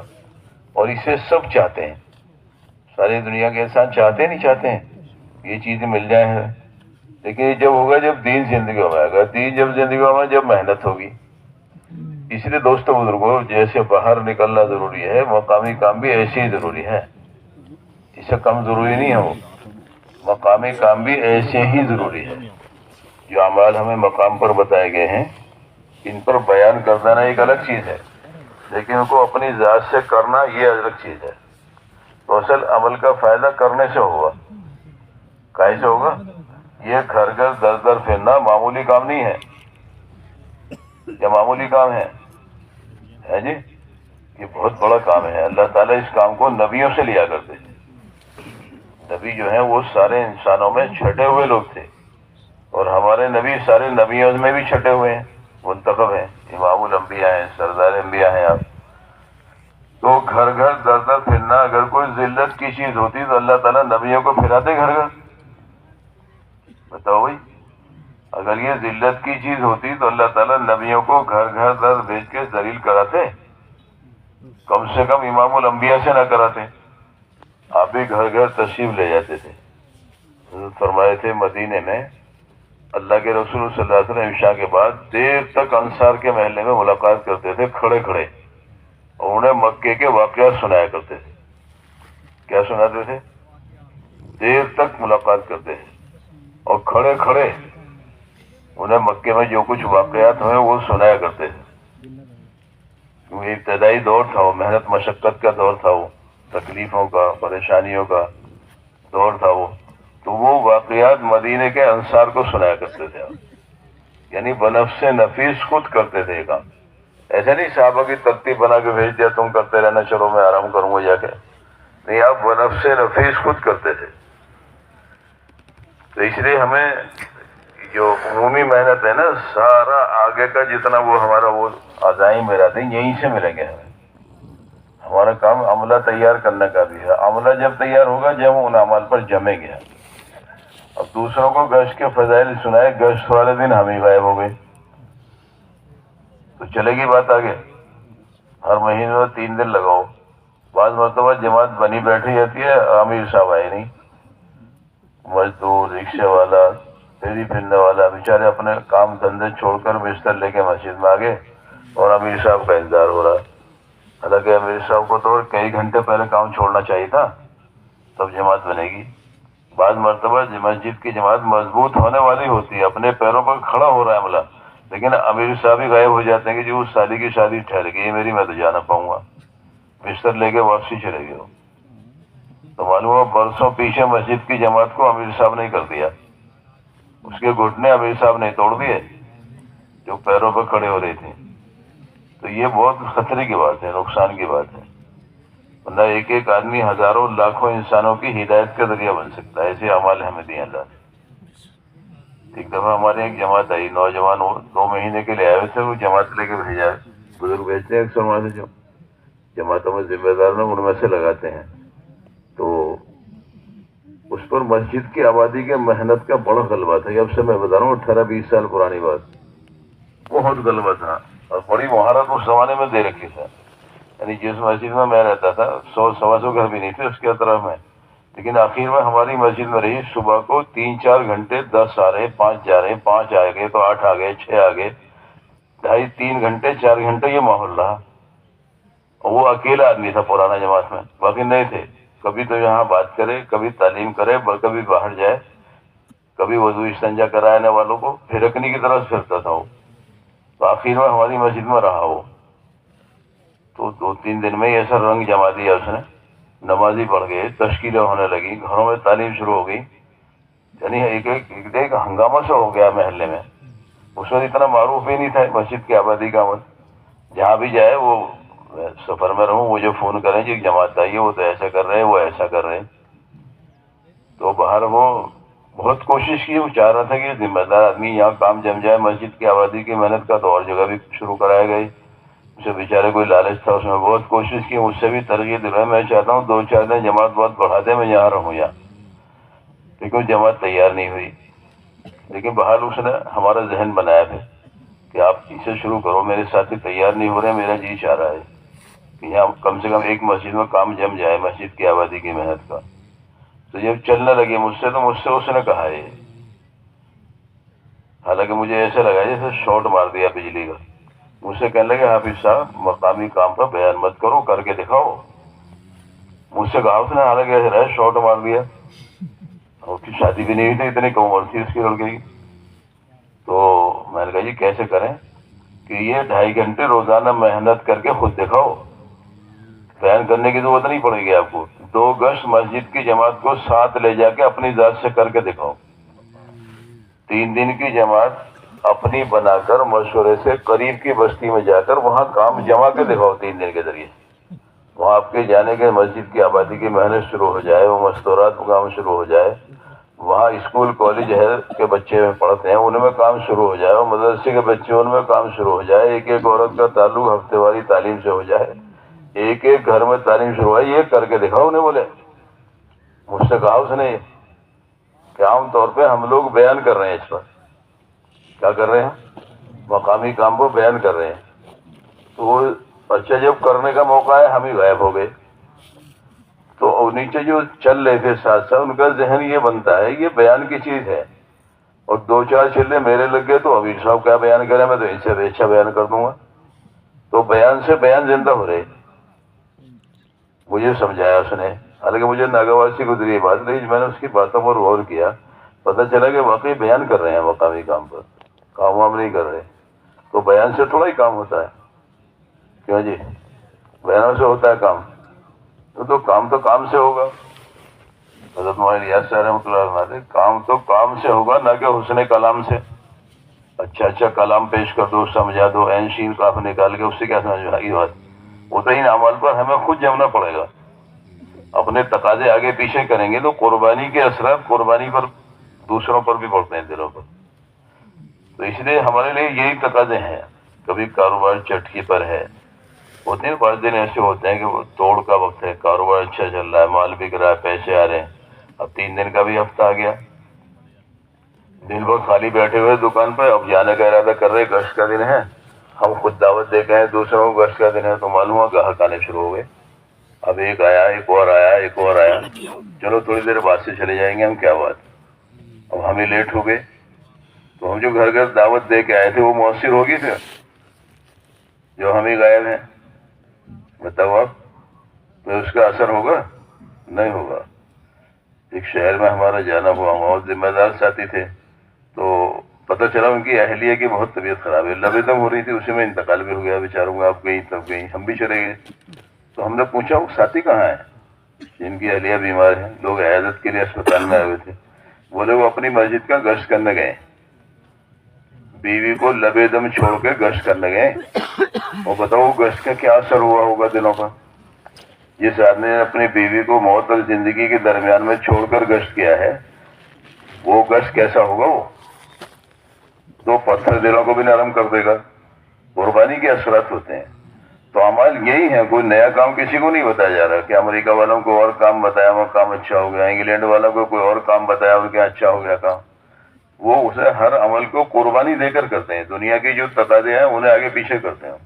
اور اسے سب چاہتے ہیں، ساری دنیا کے انسان چاہتے نہیں چاہتے ہیں یہ چیزیں مل جائیں ہیں. لیکن یہ جب ہوگا جب دین زندگیوں میں آئے گا. دین جب زندگیوں میں، جب محنت ہوگی. اس لیے دوستوں بزرگوں، جیسے باہر نکلنا ضروری ہے، مقامی کام بھی ایسے ہی ضروری ہے. اس سے کم ضروری نہیں ہے. وہ مقامی کام بھی ایسے ہی ضروری ہے. جو اعمال ہمیں مقام پر بتائے گئے ہیں، ان پر بیان کر دینا ایک الگ چیز ہے، لیکن ان کو اپنی ذات سے کرنا یہ الگ چیز ہے. تو اصل عمل کا فائدہ کرنے سے ہوگا. کیسے ہوگا؟ یہ گھر گھر در در پھرنا معمولی کام نہیں ہے. یہ معمولی کام ہے جی، یہ بہت بڑا کام ہے. اللہ تعالیٰ اس کام کو نبیوں سے لیا کرتے تھے. نبی جو ہیں وہ سارے انسانوں میں چھٹے ہوئے لوگ تھے، اور ہمارے نبی سارے نبیوں میں بھی چھٹے ہوئے ہیں، منتخب ہیں، امام الانبیاء ہیں، سردار انبیاء ہیں آپ. تو گھر گھر در در پھرنا، اگر کوئی ذلت کی چیز ہوتی تو اللہ تعالیٰ نبیوں کو پھراتے گھر گھر؟ بتاؤ بھائی، اگر یہ ذلت کی چیز ہوتی تو اللہ تعالیٰ نبیوں کو گھر گھر در بھیج کے ذلیل کراتے؟ کم سے کم امام الانبیاء سے نہ کراتے. آپ بھی گھر گھر تشریف لے جاتے تھے. فرمائے تھے مدینے میں اللہ کے رسول صلی اللہ علیہ وسلم عشاء کے بعد دیر تک انصار کے محلے میں ملاقات کرتے تھے کھڑے کھڑے، اور انہیں مکے کے واقعات سنایا کرتے تھے. کیا سناتے تھے؟ دیر تک ملاقات کرتے تھے. اور کھڑے کھڑے انہیں مکے میں جو کچھ واقعات ہوئے وہ سنایا کرتے تھے. کیونکہ ابتدائی دور تھا وہ، محنت مشقت کا دور تھا وہ، تکلیفوں کا، پریشانیوں کا دور تھا وہ. تو وہ واقعات مدینے کے انصار کو سنایا کرتے تھے. یعنی بنفس نفیس خود کرتے تھے یہ کام. ایسے نہیں صحابہ کی ترتیب بنا کے بھیج دیا تم کرتے رہنا، چلو میں آرام کروں گا جا کے. نہیں، آپ بنفس نفیس خود کرتے تھے. تو اس لیے ہمیں جو عمومی محنت ہے نا، سارا آگے کا جتنا وہ ہمارا وہ عزائم ارادے یہیں سے ملیں گے ہمیں. ہمارا کام عملہ تیار کرنے کا بھی ہے. عملہ جب تیار ہوگا جب ان اعمال پر جمیں گے. اب دوسروں کو گشت کے فضائل سنائے، گشت والے دن ہم ہی غائب ہو گئے تو چلے گی بات آگے. ہر مہینے میں 3 دن لگاؤ. بعض مرتبہ جماعت بنی بیٹھی رہتی ہے، امیر صاحب آئے نہیں، مزدور، رکشے والا، پھیری پھرنے والا بیچارے اپنے کام دھندے چھوڑ کر بستر لے کے مسجد میں آگے اور امیر صاحب کا انتظار ہو رہا. حالانکہ امیر صاحب کو تو کئی گھنٹے پہلے کام چھوڑنا چاہیے تھا، تب جماعت بنے گی. بعض مرتبہ مسجد کی جماعت مضبوط ہونے والی ہوتی ہے، اپنے پیروں پر کھڑا ہو رہا ہے عملہ، لیکن امیر صاحب ہی غائب ہو جاتے ہیں کہ جو اس شادی کی شادی ٹھہر گئی میری، میں تو جا نہ پاؤں گا، بستر لے کے واپسی چلے گئے. تو معلوم ہوا برسوں پیچھے مسجد کی جماعت کو امیر صاحب نے کر دیا. اس کے گھٹنے امیر صاحب نے توڑ دیے جو پیروں پہ کھڑے ہو رہے تھے. تو یہ بہت خطرے کی بات ہے، نقصان کی بات ہے. ورنہ ایک ایک آدمی ہزاروں لاکھوں انسانوں کی ہدایت کا ذریعہ بن سکتا ہے. ایسے اعمال ہمیں دیے اللہ نے. ایک دفعہ ہمارے ایک جماعت آئی، نوجوان، وہ 2 مہینے کے لیے آئے ہوئے تھے. وہ جماعت لے کے بھیجا ہے، بزرگ بھیجتے ہیں اکثر وہاں سے، جو جماعتوں میں ذمہ دار نا ان میں سے لگاتے ہیں. تو اس پر مسجد کی آبادی کے محنت کا بڑا غلبہ تھا. اب سے میں بتا رہا ہوں 18-20 سال پرانی بات. بہت غلبہ تھا اور بڑی مہارت اس زمانے میں دے رکھی تھا. یعنی جس مسجد میں رہتا تھا 100-125 گھر بھی نہیں تھے اس کے اطراف میں، لیکن آخر میں ہماری مسجد میں رہی. صبح کو 3-4 گھنٹے 10 آ رہے، 5 جا رہے، 5 آ گئے تو 8 آ گئے، 6 آ گئے، 2.5-3 گھنٹے 4 گھنٹے یہ ماحول رہا. وہ اکیلا آدمی تھا پرانا جماعت میں، باقی نہیں تھے. کبھی تو یہاں بات کرے، کبھی تعلیم کرے، کبھی باہر جائے، کبھی وضو استنجا کرانے والوں کو پھرکنے کی طرح پھرتا تھا وہ. تو آخر میں ہماری مسجد میں رہا وہ. تو 2-3 دن میں ایسا رنگ جما دیا اس نے، نمازی پڑھ گئے، تشکیلیں ہونے لگی، گھروں میں تعلیم شروع ہو گئی. یعنی ایک ہنگامہ سے ہو گیا محلے میں. اس وقت اتنا معروف بھی نہیں تھا مسجد کی آبادی کا عمل. جہاں بھی جائے وہ سفر میں رہوں مجھے فون کریں جی جماعت آئیے، وہ تو ایسا کر رہے ہیں، وہ ایسا کر رہے ہیں. تو باہر وہ بہت کوشش کی، وہ چاہ رہا تھا کہ ذمہ دار آدمی یہاں کام جم جائے. مسجد کی آبادی کی محنت کا تو اور جگہ بھی شروع کرایا گئی. اسے بیچارے کوئی لالچ تھا، اس میں بہت کوشش کی، مجھ سے بھی ترغیب دلائی. میں چاہتا ہوں 2-4 دن جماعت بہت بڑھا دے، میں یہاں رہوں یہاں، لیکن جماعت تیار نہیں ہوئی. لیکن بہرحال اس نے ہمارا ذہن بنایا تھا کہ آپ اسے شروع کرو. میرے ساتھی تیار نہیں ہو رہے، میرا جی چاہ رہا ہے کہ یہاں کم سے کم ایک مسجد میں کام جم جائے مسجد کی آبادی کی محنت کا. تو جب چلنے لگے مجھ سے اس نے کہا ہے، حالانکہ مجھے ایسے لگا جیسے شارٹ مار دیا بجلی کا. مجھ سے کہنے لگے حافظ صاحب مقامی کام کا بیان مت کرو، کر کے دکھاؤ. مجھ سے کہا اس نے، حالانکہ ایسے رہے شارٹ مار دیا. اس کی شادی بھی نہیں ہوئی تھی، اتنی کم عمر تھی اس کی لڑکے کی. تو میں نے کہا جی کیسے کریں کہ یہ 2.5 گھنٹے روزانہ محنت کر کے خود دکھاؤ، بیان کرنے کی ضرورت نہیں پڑے گی آپ کو. 2 گشت مسجد کی جماعت کو ساتھ لے جا کے اپنی ذات سے کر کے دکھاؤ. 3 دن کی جماعت اپنی بنا کر مشورے سے قریب کی بستی میں جا کر وہاں کام جمع کے دکھاؤ 3 دن کے ذریعے. وہاں آپ کے جانے کے مسجد کی آبادی کی محنت شروع ہو جائے، وہ مستورات کا کام شروع ہو جائے. وہاں اسکول کالج ہے کے بچے پڑھتے ہیں، ان میں کام شروع ہو جائے. اور مدرسے کے بچے ان میں کام شروع ہو جائے. ایک ایک عورت کا تعلق ہفتے واری تعلیم سے ہو جائے. ایک ایک گھر میں تعلیم شروع ہو. یہ کر کے دکھاؤ. انہیں بولے مجھ سے کہا اس نے کہ عام طور پہ ہم لوگ بیان کر رہے ہیں، اس پر کیا کر رہے ہیں، مقامی کام کو بیان کر رہے ہیں. تو وہ اچھا جب کرنے کا موقع ہے ہم ہی غائب ہو گئے. تو نیچے جو چل رہے تھے ساتھ ساتھ ان کا ذہن یہ بنتا ہے یہ بیان کی چیز ہے. اور 2-4 چلے میرے لگ گئے تو امیر صاحب کیا بیان کرے، میں تو اس سے اچھا بیان کر دوں گا. تو بیان سے بیان زندہ ہو رہے. مجھے سمجھایا اس نے، حالانکہ مجھے ناگوار سی گزری بات، لیکن میں نے اس کی باتوں پر غور کیا پتہ چلا کہ واقعی بیان کر رہے ہیں مقامی کام پر، کام وام نہیں کر رہے، تو بیان سے تھوڑا ہی کام ہوتا ہے، کیوں جی؟ بیانوں سے ہوتا ہے کام، تو کام سے ہوگا۔ حضرت مولانا الیاس صاحب رحمۃ اللہ علیہ، کام تو کام سے ہوگا، نہ کہ حسن کلام سے۔ اچھا کلام پیش کر دو، سمجھا دو، عین شین کاف نکال کے، اس سے کیا سمجھ آئے گی بات؟ وہ تو ان اعمال پر ہمیں خود جمنا پڑے گا، اپنے تقاضے آگے پیچھے کریں گے تو قربانی کے اثرات قربانی پر دوسروں پر بھی پڑتے ہیں، دلوں پر۔ تو اس لیے ہمارے لیے یہی تقاضے ہیں۔ کبھی کاروبار چٹکی پر ہے، ہوتے ہیں بعض دن ایسے ہوتے ہیں کہ وہ توڑ کا وقت ہے، کاروبار اچھا چل رہا ہے، مال بک رہا ہے، پیسے آ رہے ہیں، اب 3 دن کا بھی ہفتہ آ گیا، دن بھر خالی بیٹھے ہوئے دکان پہ، اب جانے کا ارادہ کر رہے، گشت کا دن ہے، ہم خود دعوت دے کے ہیں، دوسروں کو گشت کا دن ہے، تو معلوم ہوا گاہک آنے شروع ہو گئے، اب ایک آیا، ایک اور آیا، ایک اور آیا، چلو تھوڑی دیر بعد سے چلے جائیں گے ہم، کیا بات، اب ہمیں لیٹ ہو گئے، تو ہم جو گھر دعوت دے کے آئے تھے وہ مؤثر ہوگی پھر، جو ہم ہی غائب ہیں، بتاؤ آپ، تو اس کا اثر ہوگا؟ نہیں ہوگا۔ ایک شہر میں ہمارا جانا ہوا، بہت ذمہ دار ساتھی تھے، تو پتہ چلا ان کی اہلیہ کی بہت طبیعت خراب ہے، لبے دم ہو رہی تھی، اسی میں انتقال بھی ہو گیا بیچاروں کا، آپ گئی تب گئی، ہم بھی چلے گئے۔ تو ہم نے پوچھا وہ ساتھی کہاں ہے جن کی اہلیہ بیمار ہے، لوگ عیادت کے لیے اسپتال میں آئے ہوئے تھے، بولے وہ اپنی مسجد کا گشت کرنے گئے، بیوی کو لبے دم چھوڑ کے گشت کرنے گئے، اور بتاؤ گشت کا کیا اثر ہوا ہوگا دلوں پر؟ جس آدمی نے اپنی بیوی کو موت اور زندگی کے درمیان میں چھوڑ کر گشت کیا ہے، وہ گشت کیسا ہوگا؟ وہ تو پتھر دلوں کو بھی نرم کر دے گا۔ قربانی کے اثرات ہوتے ہیں۔ تو اعمال یہی ہیں، کوئی نیا کام کسی کو نہیں بتایا جا رہا کہ امریکہ والوں کو اور کام بتایا وہ کام اچھا ہو گیا، انگلینڈ والوں کو کوئی اور کام بتایا اور کیا اچھا ہو گیا کام۔ وہ اسے ہر عمل کو قربانی دے کر کرتے ہیں، دنیا کی جو تقاضے ہیں انہیں آگے پیچھے کرتے ہیں،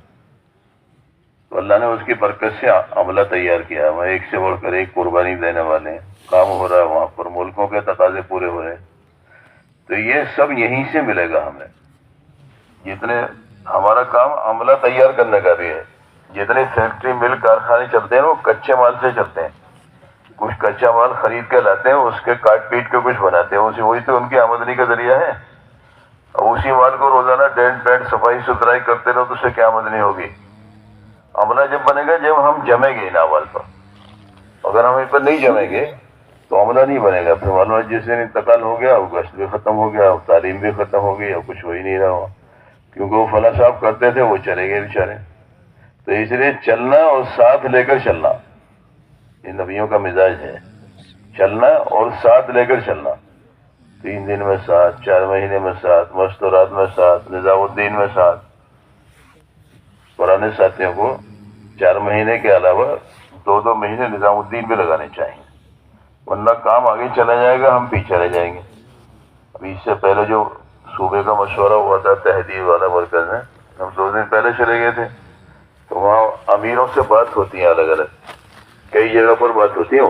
تو اللہ نے اس کی برکت سے عملہ تیار کیا ہے، وہ ایک سے بڑھ کر ایک قربانی دینے والے ہیں، کام ہو رہا ہے وہاں پر، ملکوں کے تقاضے پورے ہو رہے ہیں، تو یہ سب یہیں سے ملے گا ہمیں۔ جتنے ہمارا کام عملہ تیار کرنے کا بھی ہے، جتنے فیکٹری مل کارخانے چلتے ہیں وہ کچے مال سے چلتے ہیں، کچھ کچا مال خرید کے لاتے ہیں، اس کے کاٹ پیٹ کے کچھ بناتے ہیں، وہی تو ان کی آمدنی کا ذریعہ ہے، اسی مال کو روزانہ ڈینٹ پینٹ صفائی ستھرائی کرتے رہو تو اس سے کیا آمدنی ہوگی؟ عملہ جب بنے گا جب ہم جمیں گے ان اعمال پر، اگر ہم ان پر نہیں جمیں گے تو عملہ نہیں بنے گا، پھر معلوم ہے جس دن انتقال ہو گیا وہ گشت بھی ختم ہو گیا، تعلیم بھی ختم ہو گئی، اور کچھ ہو ہی نہیں رہا ہوا، کیونکہ وہ فلاں صاحب کرتے تھے وہ چلے گئے بیچارے۔ تو اس لیے چلنا اور ساتھ لے کر چلنا، یہ نبیوں کا مزاج ہے، چلنا اور ساتھ لے کر چلنا، 3 دن میں ساتھ، 4 مہینے میں ساتھ، مستورات میں ساتھ، نظام الدین میں ساتھ۔ پرانے ساتھیوں کو 4 مہینے کے علاوہ 2 مہینے نظام الدین بھی لگانے چاہیے، ورنہ کام آگے چلا جائے گا، ہم پیچھے رہ جائیں گے۔ ابھی اس سے پہلے جو صوبے کا مشورہ ہوا تھا تحدید والا مرکز میں، ہم 2 دن پہلے چلے گئے تھے، تو وہاں امیروں سے بات ہوتی ہیں، الگ الگ کئی جگہ پر بات ہوتی ہے،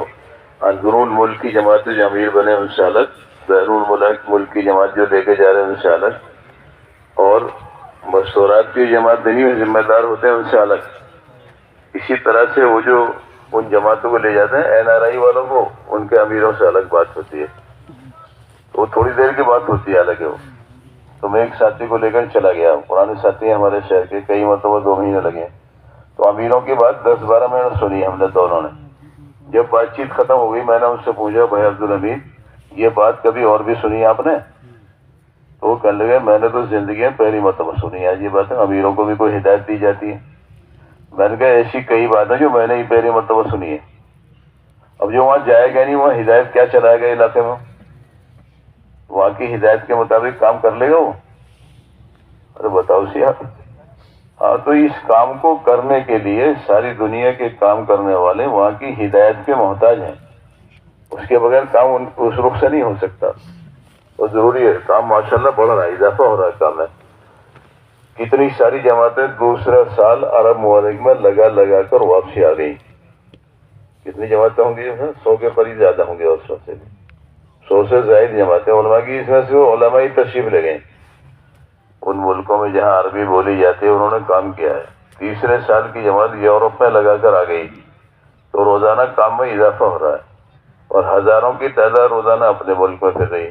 اندرون ملک کی جماعتیں جو امیر بنے ان سے الگ، بیرون ملک کی جماعت جو لے کے جا رہے ہیں ان سے الگ، اور مستورات کی جماعت دینی میں ذمہ دار ہوتے ہیں ان سے الگ۔ اسی طرح سے وہ جو ان جماعتوں کو لے جاتے ہیں NRI والوں کو، ان کے امیروں سے الگ بات ہوتی ہے، وہ تھوڑی دیر کی بات ہوتی ہے، الگ ہے وہ۔ تو میں ایک ساتھی کو لے کر چلا گیا، پرانے ساتھی ہیں ہمارے شہر کے، کئی مرتبہ 2 مہینے لگے، تو امیروں کی بات 10-12 منٹ سنی ہم نے دونوں نے۔ جب بات چیت ختم ہو گئی میں نے اس سے پوچھا بھائی عبدالحمید یہ بات کبھی اور بھی سنی آپ نے؟ تو وہ کہنے لگے میں نے تو زندگی میں پہلی مرتبہ سنی ہے یہ بات، امیروں کو بھی کوئی ہدایت دی جاتی ہے۔ میں نے کہا ایسی کئی باتیں جو میں نے ہی پہلی مرتبہ سنی ہے۔ اب جو وہاں جائے گا نہیں وہاں ہدایت کیا چلائے گا علاقے میں؟ وہاں کی ہدایت کے مطابق کام کر لے گا وہ؟ ارے بتاؤ سیاح۔ ہاں تو اس کام کو کرنے کے لیے ساری دنیا کے کام کرنے والے وہاں کی ہدایت کے محتاج ہیں، اس کے بغیر کام اس رخ سے نہیں ہو سکتا، تو ضروری ہے۔ کام ماشاءاللہ بڑھ رہا ہے، اضافہ ہو رہا ہے کام میں۔ کتنی ساری جماعتیں دوسرا سال عرب ممالک میں لگا کر واپسی آ گئی، کتنی جماعتیں ہوں گی؟ 100 کے قریب زیادہ ہوں گے، اور 100 سے بھی 100 سے زائد جماعتیں علماء کی، اس میں سے علماء ہی تشریف لے گئے ان ملکوں میں جہاں عربی بولی جاتی ہے، انہوں نے کام کیا ہے۔ تیسرے سال کی جماعت یورپ میں لگا کر آ گئی، تو روزانہ کام میں اضافہ ہو رہا ہے، اور ہزاروں کی تعداد روزانہ اپنے ملک میں پھر رہی۔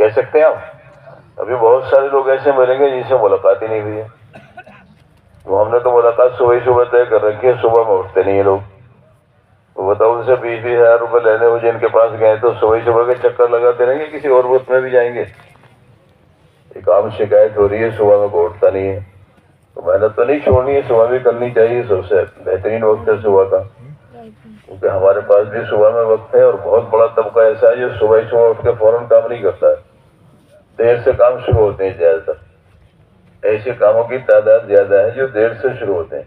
کہہ سکتے ہیں آپ؟ ابھی بہت سارے لوگ ایسے ملیں گے جن سے ملاقات ہی نہیں ہوئی ہے. تو ہم نے تو ملاقات صبح طے کر رکھی ہے، صبح میں اٹھتے نہیں ہیں لوگ. تو بتاؤ ان سے 20,000 روپے لینے ہو جن کے پاس گئے تو صبح کے چکر لگاتے رہیں گے، کسی اور وقت میں بھی جائیں گے. ایک عام شکایت ہو رہی ہے صبح میں کوئی اٹھتا نہیں ہے. تو محنت تو نہیں چھوڑنی ہے، صبح بھی کرنی چاہیے. سب سے بہترین وقت ہے صبح کا، کیونکہ ہمارے پاس بھی صبح میں وقت ہے. اور بہت بڑا طبقہ ایسا ہے جو صبح اٹھ کے فوراً کام نہیں کرتا ہے، دیر سے کام شروع ہوتے ہیں. زیادہ تر ایسے کاموں کی تعداد زیادہ ہے جو دیر سے شروع ہوتے ہیں.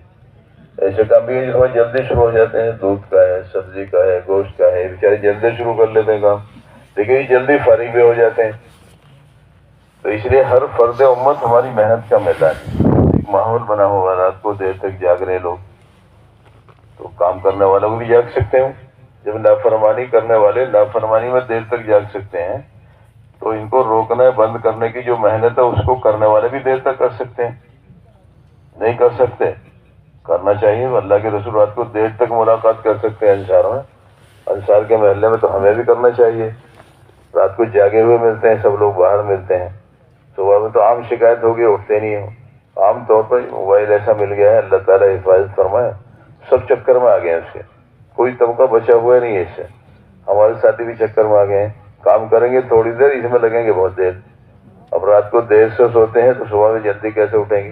ایسے کام بھی جس میں جلدی شروع ہو جاتے ہیں، دودھ کا ہے، سبزی کا ہے، گوشت کا ہے، بیچارے جلدی شروع کر لیتے ہیں کام، لیکن یہ جلدی فارغ بھی ہو جاتے ہیں. تو اس لیے ہر فرد امت ہماری محنت کا میدان ہے. ایک ماحول بنا ہوا، رات کو دیر تک جاگ رہے لوگ، تو کام کرنے والوں کو بھی جاگ سکتے ہیں. جب نافرمانی کرنے والے نافرمانی میں دیر تک جاگ سکتے ہیں تو ان کو روکنے بند کرنے کی جو محنت ہے اس کو کرنے والے بھی دیر تک کر سکتے ہیں. نہیں کر سکتے؟ کرنا چاہیے. اللہ کے رسول رات کو دیر تک ملاقات کر سکتے ہیں انصار میں. انصار کے محلے میں تو ہمیں بھی کرنا چاہیے. رات کو جاگے ہوئے ملتے ہیں سب لوگ، باہر ملتے ہیں. صبح میں تو عام شکایت ہوگی اٹھتے نہیں ہو. عام طور پر موبائل ایسا مل گیا ہے، اللہ تعالیٰ حفاظت فرمائے، سب چکر میں آ گئے ہیں اس کے. کوئی طبقہ بچا ہوا نہیں ہے اس سے. ہمارے ساتھی بھی چکر میں آ گئے ہیں. کام کریں گے تھوڑی دیر، اس میں لگیں گے بہت دیر. اب رات کو دیر سے سوتے ہیں تو صبح میں جلدی کیسے اٹھیں گے؟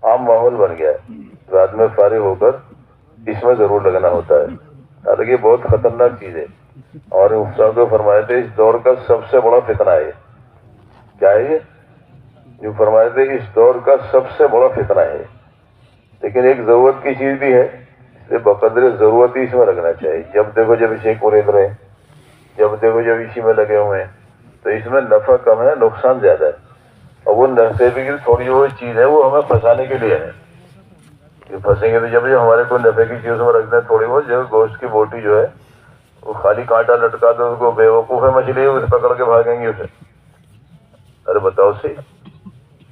عام ماحول بن گیا ہے. رات میں فارغ ہو کر اس میں ضرور لگنا ہوتا ہے. حالانکہ یہ بہت خطرناک چیز ہے. اور استاد کو فرمائے تھے اس دور کا سب سے بڑا فتنہ ہے. کیا ہے یہ؟ جو فرمائے تھے اس دور کا سب سے بڑا فتنہ ہے. لیکن ایک ضرورت کی چیز بھی ہے، اس لیے بقدر ضرورت ہی اس میں رکھنا چاہیے. جب دیکھو جب اسی کو ریت رہے، جب دیکھو جب اسی میں لگے ہوئے ہیں، تو اس میں نفع کم ہے، نقصان زیادہ ہے. اور وہ نفع کی تھوڑی وہ چیز ہے، وہ ہمیں پھنسانے کے لیے ہے. یہ پھنسیں گے تو جب ہمارے کو نفع کی چیز میں رکھتے ہیں تھوڑی بہت، جو گوشت کی بوٹی جو ہے وہ خالی کانٹا لٹکا دو اس کو، بیوقوف ہے مچھلی اسے پکڑ کے بھاگیں گے اسے. ارے بتاؤ سی،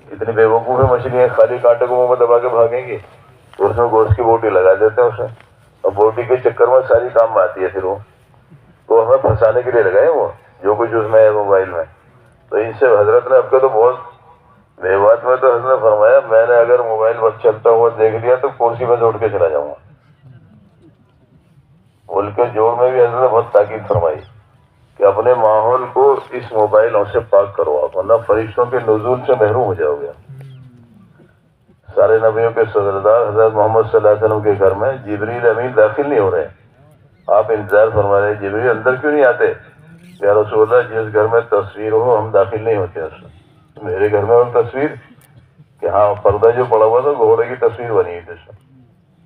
اتنی بیوقوف ہے مچھلی، خالی کانٹے کو منہ میں دبا کے بھاگیں گی. تو اس میں گوشت کی بوٹی لگا دیتے ہیں اسے، اور بوٹی کے چکر میں ساری کام میں آتی ہے. پھر وہ تو ہمیں پھنسانے کے لیے لگائے وہ جو کچھ اس میں ہے موبائل میں. تو ان سے حضرت نے اب کے تو بہت بات میں تو حضرت نے فرمایا میں نے اگر موبائل پر چلتا ہوا دیکھ لیا تو کرسی میں سے اٹھ کے چلا جاؤں گا. بول کے جوڑ میں بھی حضرت نے بہت تاکید فرمائی کہ اپنے ماحول کو اس موبائلوں سے پاک کرو آپ، ورنہ فرشتوں کے نزول سے محروم ہو جاؤ گے. سارے نبیوں کے سردار حضرت محمد صلی اللہ علیہ وسلم کے گھر میں جبریل امین داخل نہیں ہو رہے. آپ انتظار فرما رہے جبریل اندر کیوں نہیں آتے؟ یا رسول اللہ جس گھر میں تصویر ہو ہم داخل نہیں ہوتے اس میں. میرے گھر میں تصویر کہ ہاں پردہ جو پڑا ہوا تھا گھوڑے کی تصویر بنی تھی اس میں،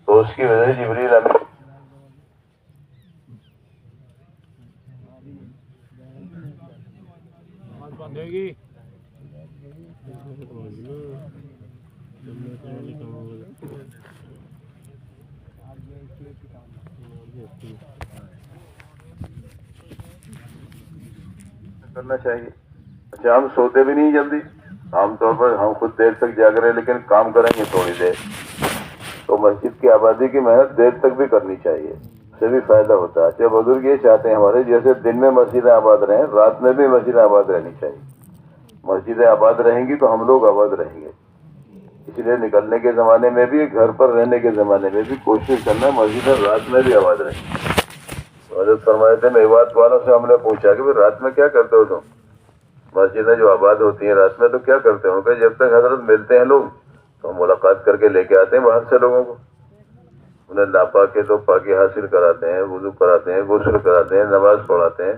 تو اس کی وجہ سے جبریل امین کرنا چاہیے. اچھا ہم سوتے بھی نہیں جلدی، عام طور پر ہم خود دیر تک جاگ رہے ہیں لیکن کام کریں گے تھوڑی دیر. تو مسجد کی آبادی کی محنت دیر تک بھی کرنی چاہیے، اس سے بھی فائدہ ہوتا ہے. اچھا بزرگ یہ چاہتے ہیں ہمارے جیسے دن میں مسجدیں آباد رہیں رات میں بھی مسجدیں آباد رہنی چاہیے. مسجدیں آباد رہیں گی تو ہم لوگ آباد رہیں گے. اس لیے نکلنے کے زمانے میں بھی، گھر پر رہنے کے زمانے میں بھی کوشش کرنا مسجدیں رات میں بھی آباد رہیں. حضرت فرمائے تھے میوات والوں سے ہم نے پوچھا کہ رات میں کیا کرتے ہو تم؟ مسجدیں جو آباد ہوتی ہیں رات میں تو کیا کرتے ہو؟ کہ جب تک حضرت ملتے ہیں لوگ تو ملاقات کر کے لے کے آتے ہیں باہر سے لوگوں کو. انہیں ناپاک ہے تو پاکی حاصل کراتے ہیں، وضو کراتے ہیں، غسل کراتے ہیں، نماز پڑھاتے ہیں،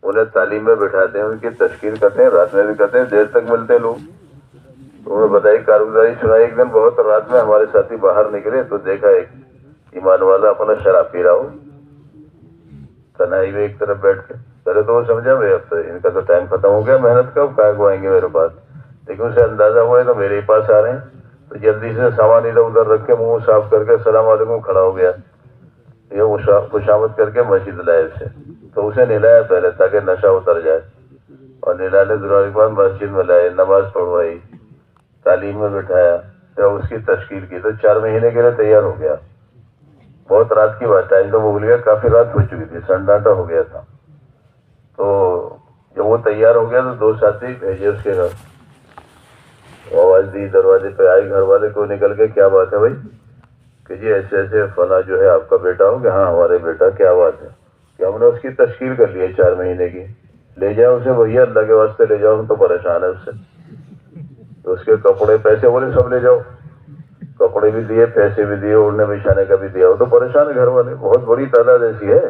انہیں تعلیم میں بٹھاتے ہیں، ان کی تشکیل کرتے ہیں. رات میں بھی کرتے ہیں، دیر تک ملتے ہیں لوگ. تو انہیں بتائی کارگزاری سنائی. ایک دن بہت رات میں ہمارے ساتھی باہر نکلے تو دیکھا ایک ایمان والا اپنا شراب پی رہا ہو تنہائی میں ایک طرف بیٹھ کے. پہلے تو وہ سمجھا بھائی اب تو ان کا تو ٹائم ختم ہو گیا محنت کا، کہاں کو آئیں گے میرے پاس. لیکن اسے اندازہ ہوا ہے تو میرے ہی پاس آ رہے ہیں. تو جلدی سے سامان ادھر ادھر رکھ کے منہ صاف کر کے السلام علیکم کھڑا ہو گیا. یہ خوشامد کر کے مسجد لائے اسے. تو اسے نہلایا پہلے تاکہ نشہ اتر جائے، اور نہلانے دھلانے کے بعد مسجد میں لائے، نماز پڑھوائی، تعلیم میں بٹھایا، پھر اس کی تشکیل کی. تو 4 مہینے کے لیے تیار ہو گیا. بہت رات کی بات، ٹائم تو بھول گیا، کافی رات ہو چکی تھی، سنڈاٹا ہو گیا تھا. تو جب وہ تیار ہو گیا تو 2 ساتھی بھیجے اس کے گھر. آواز دی, دروازے پہ آئے, گھر والے کو نکل کے, کیا بات ہے بھائی, کہ جی ایسے ایسے فلاں جو ہے آپ کا بیٹا ہو. کہ ہاں ہمارے بیٹا. کیا بات ہے, کہ ہم نے اس کی تشکیل کر لی ہے 4 مہینے کی. لے جاؤ اسے بھیا, اللہ کے واسطے لے جاؤ, ہم تو پریشان ہے اس سے. تو اس کے کپڑے پیسے بولے سب لے جاؤ, کپڑے بھی دیے, پیسے بھی دیے, اڑنے بچھانے کا بھی دیا. وہ تو پریشان ہے گھر والے, بہت بڑی تعداد ایسی ہے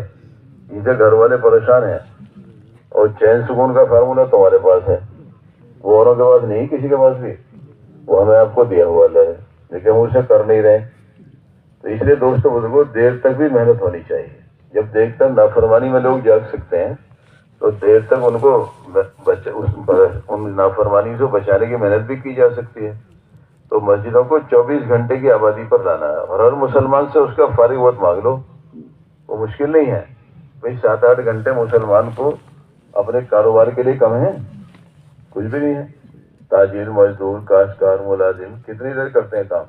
جن سے گھر والے پریشان ہیں. اور چین سکون کا فارمولہ تمہارے پاس ہے, وہ اوروں کے پاس نہیں, کسی کے پاس بھی. وہ ہمیں آپ کو دیا ہوا اللہ ہے, لیکن ہم اسے کر نہیں رہے. تو اس لیے دوستوں بزرگوں, دیر تک بھی محنت ہونی چاہیے. جب دیر تک نافرمانی میں لوگ جاگ سکتے ہیں تو دیر تک ان کو ان نافرمانی سے بچانے کی محنت بھی کی جا سکتی ہے. تو مسجدوں کو 24 گھنٹے کی آبادی پر لانا ہے, اور ہر مسلمان سے اس کا فارغ وقت مانگ لو. وہ مشکل نہیں ہے بھائی. 7-8 گھنٹے مسلمان کو اپنے کاروبار کے لیے کم ہے, کچھ بھی نہیں ہے. تاجر, مزدور, کاشتکار, ملازم کتنی دیر کرتے ہیں کام؟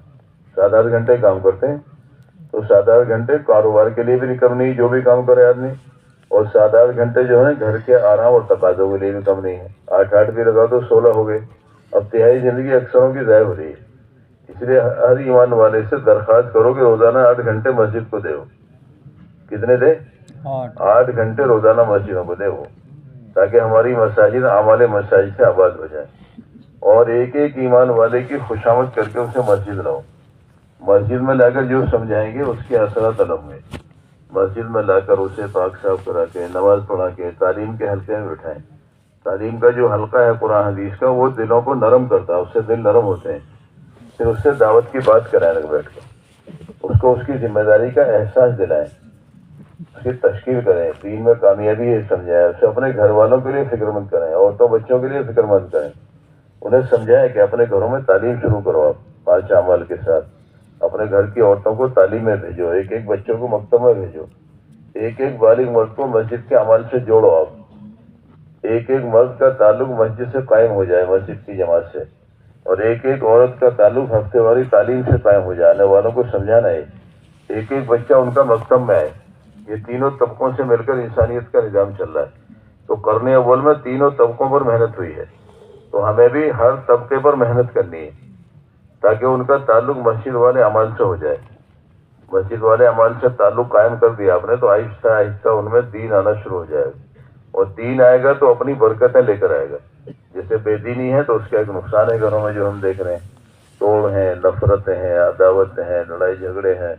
7-8 گھنٹے کام کرتے ہیں. تو 7-8 گھنٹے کاروبار کے لیے بھی کم نہیں, جو بھی کام کرے آدمی. اور 7-8 گھنٹے جو ہے گھر کے آرام اور تقاضوں کے لیے بھی کم نہیں ہے. 8-8 بھی لگا تو 16 ہو گئے. اب تہائی زندگی اکثروں کی ضائع ہو رہی ہے. اس لیے ہر ایمان والے سے درخواست کرو کہ روزانہ 8 گھنٹے مسجد کو دے. کتنے دے؟ 8 گھنٹے روزانہ مسجدوں کو دے وہ, تاکہ ہماری مساجد اعمال مساجد سے آباد ہو جائے. اور ایک ایک ایمان والے کی خوشامد کر کے اسے مسجد لاؤ. مسجد میں لا کر جو سمجھائیں گے اس کے اثرات الگ ہوں گے. مسجد میں لا کر اسے پاک صاف کرا کے, نماز پڑھا کے, تعلیم کے حلقے میں بٹھائیں. تعلیم کا جو حلقہ ہے قرآن حدیث کا, وہ دلوں کو نرم کرتا ہے, اس سے دل نرم ہوتے ہیں. پھر اس سے دعوت کی بات کرائیں لگ بیٹھ کر, اس کو اس کی ذمہ داری کا احساس دلائیں, اس کی تشکیل کریں, دین میں کامیابی ہے سمجھائیں. اسے اپنے گھر والوں کے لیے فکر مند کریں, عورتوں بچوں کے لیے فکر مند کریں. انہیں سمجھائیں کہ اپنے گھروں میں تعلیم شروع کرو. آپ 5 اعمال کے ساتھ اپنے گھر کی عورتوں کو تعلیم میں بھیجو, ایک ایک بچوں کو مکتب میں بھیجو, ایک ایک بالغ مرد کو مسجد کے عمل سے جوڑو. آپ ایک ایک مرد کا تعلق مسجد سے قائم ہو جائے, مسجد کی جماعت سے. اور ایک ایک عورت کا تعلق ہفتے واری تعلیم سے قائم ہو جائے. آنے والوں کو سمجھانا ہے, ایک ایک بچہ ان کا مکتب میں آئے. یہ تینوں طبقوں سے مل کر انسانیت کا نظام چل رہا ہے. تو قرن اول میں تینوں طبقوں پر محنت ہوئی ہے, تو ہمیں بھی ہر طبقے پر محنت کرنی ہے, تاکہ ان کا تعلق مسجد والے عمل سے ہو جائے. مسجد والے عمل سے تعلق قائم کر دیا آپ نے, تو آہستہ آہستہ ان میں دین آنا شروع ہو جائے گا. اور دین آئے گا تو اپنی برکتیں لے کر آئے گا. جیسے بے دینی ہے تو اس کا ایک نقصان ہے گھروں میں, جو ہم دیکھ رہے ہیں. توڑ ہیں, نفرتیں ہیں, عداوتیں ہیں, لڑائی جھگڑے ہیں,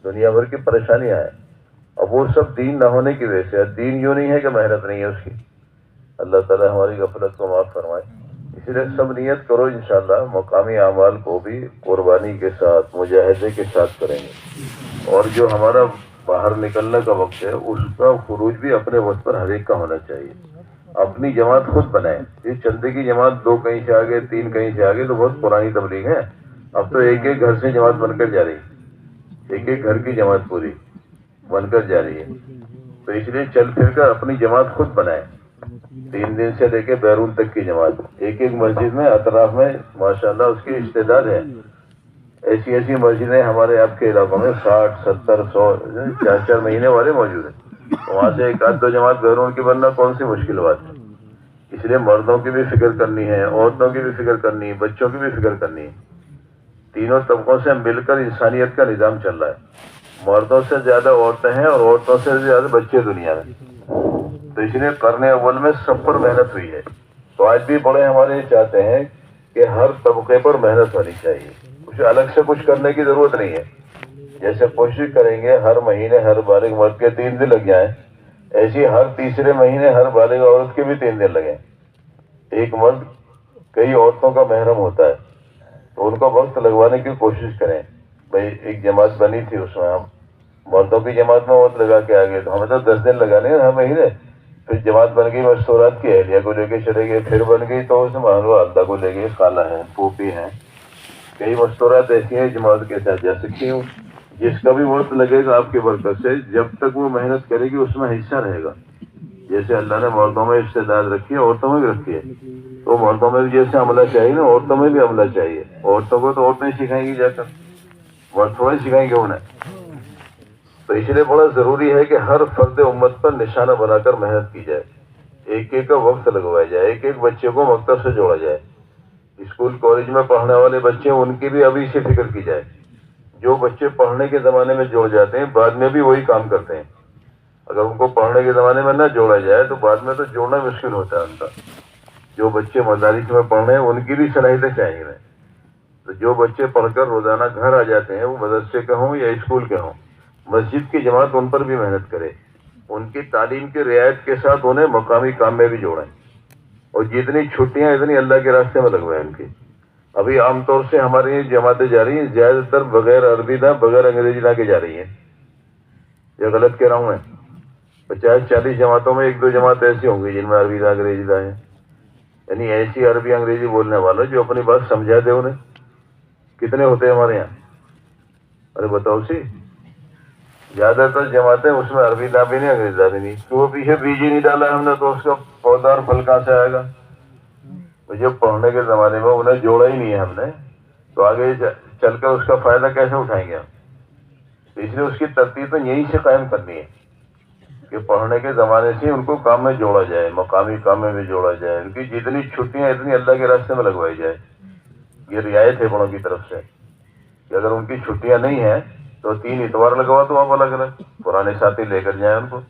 دنیا بھر کی پریشانیاں ہیں. اب وہ سب دین نہ ہونے کی وجہ سے. دین یوں نہیں ہے کہ محنت نہیں ہے اس کی. اللہ تعالی ہماری غفلت کو معاف فرمائے. اسی لیے سب نیت کرو انشاءاللہ مقامی اعمال کو بھی قربانی کے ساتھ, مجاہدے کے ساتھ کریں گے. اور جو ہمارا باہر نکلنے کا وقت ہے, اس کا خروج بھی اپنے وقت پر ہر ایک کا ہونا چاہیے. اپنی جماعت خود بنائیں. یہ چندے کی جماعت 2 کہیں سے آگے, 3 کہیں سے آگے, تو بہت پرانی تبلیغ ہے. اب تو ایک ایک گھر سے جماعت بن کر جا رہی ہے, ایک ایک گھر کی جماعت پوری بن کر جا رہی ہے. تو اس لیے چل پھر کر اپنی جماعت خود بنائیں. 3 دن سے لے کے بیرون تک کی جماعت, ایک ایک مسجد میں اطراف میں ماشاءاللہ اس کی استعداد ہے. ایسی ایسی مسجدیں ہمارے آپ کے علاقوں میں 60, 70, 100, 4 مہینے والے موجود ہیں. وہاں سے 1-2 جماعت بیرون کی بننا کون سی مشکل بات ہے. اس لیے مردوں کی بھی فکر کرنی ہے, عورتوں کی بھی فکر کرنی ہے, بچوں کی بھی فکر کرنی ہے. تینوں طبقوں سے مل کر انسانیت کا نظام چل رہا ہے. مردوں سے زیادہ عورتیں ہیں اور عورتوں سے زیادہ بچے دنیا میں. تو اس لیے قرن اول میں سب پر محنت ہوئی ہے. تو آج بھی بڑے ہمارے چاہتے ہیں کہ ہر طبقے پر محنت ہونی چاہیے. کچھ الگ سے کچھ کرنے کی ضرورت نہیں ہے. جیسے کوشش کریں گے ہر مہینے ہر بالغ مرد کے 3 دن لگ جائیں, ایسی ہر تیسرے مہینے ہر بالغ عورت کے بھی 3 دن لگیں. ایک مرد کئی عورتوں کا محرم ہوتا ہے, تو ان کو وقت لگوانے کی کوشش کریں. بھائی ایک جماعت بنی تھی, اس میں ہم مردوں کی جماعت میں وقت لگا کے آگے, تو ہمیں تو 10 دن لگانے ہیں ہر مہینے. پھر جماعت بن گئی مستورات کی, اہلیہ کو لے کے چلے گئے. پھر بن گئی تو اس میں والدہ کو لے گئے, خالہ ہیں, پھوپھی ہیں. کئی مستورات ایسی ہیں جماعت کے ساتھ جا سکتی ہوں. جس کا بھی وقت لگے گا آپ کی برکت سے, جب تک وہ محنت کرے گی اس میں حصہ رہے گا. جیسے اللہ نے مردوں میں استعداد رکھی ہے, عورتوں میں بھی رکھی ہے. تو مردوں میں بھی جیسے عملہ چاہیے نا, عورتوں میں بھی عملہ چاہیے. عورتوں کو تو عورتیں سکھائیں گی جا کر, مرد تھوڑے سکھائیں گے انہیں. تو اس لیے بڑا ضروری ہے کہ ہر فرد امت پر نشانہ بنا کر محنت کی جائے. ایک ایک کا وقت لگوایا جائے, ایک ایک بچے کو مکتب سے جوڑا جائے. اسکول کالج میں پڑھنے والے بچے ان کی بھی ابھی سے فکر کی جائے. جو بچے پڑھنے کے زمانے میں جوڑ جاتے ہیں بعد میں بھی وہی کام کرتے ہیں. اگر ان کو پڑھنے کے زمانے میں نہ جوڑا جائے تو بعد میں تو جوڑنا مشکل ہوتا ہے ان کا. جو بچے مدارس میں پڑھ رہے ہیں ان کی بھی صلاحیتیں چاہیے. تو جو بچے پڑھ کر روزانہ گھر آ جاتے ہیں, وہ مدرسے کے ہوں یا اسکول کے ہوں, مسجد کی جماعت ان پر بھی محنت کرے. ان کی تعلیم کی رعایت کے ساتھ انہیں مقامی کام میں بھی جوڑیں. اور جتنی چھٹیاں اتنی اللہ کے راستے میں لگوائیں ان کی. ابھی عام طور سے ہماری یہ جماعتیں جا رہی ہیں زیادہ تر بغیر عربی نہ بغیر انگریزی نہ کے جا رہی ہیں. یہ غلط کہہ رہا ہوں میں؟ 50-40 جماعتوں میں 1-2 جماعت ایسی ہوں گی جن میں عربی نہ انگریزی نہ ہے. یعنی ایسی عربی انگریزی بولنے والا جو اپنی بات سمجھا دے انہیں. کتنے ہوتے ہیں ہمارے یہاں؟ ارے بتاؤ سی. زیادہ تر جماعتیں اس میں عربی نہ بھی نہیں انگریزی نہ بھی نہیں. تو وہ پیچھے بیج ہی نہیں ڈالا ہم نے تو اس کا پودا اور پھل کہاں سے آئے گا؟ مجھے پڑھنے کے زمانے میں انہیں جوڑا ہی نہیں ہے ہم نے, تو آگے چل کر اس کا فائدہ کیسے اٹھائیں گے ہم؟ اس لیے اس کی ترتیب تو یہیں سے قائم کرنی ہے کہ پڑھنے کے زمانے سے ان کو کام میں جوڑا جائے, مقامی کام میں بھی جوڑا جائے. ان کی جتنی چھٹیاں اتنی اللہ کے راستے میں لگوائی جائے. یہ رعایت ہے بڑوں کی طرف سے کہ اگر ان کی چھٹیاں نہیں ہیں تو 3 اتوار لگوا دو آپ الگ الگ. پرانے ساتھی لے کر جائیں ان کو.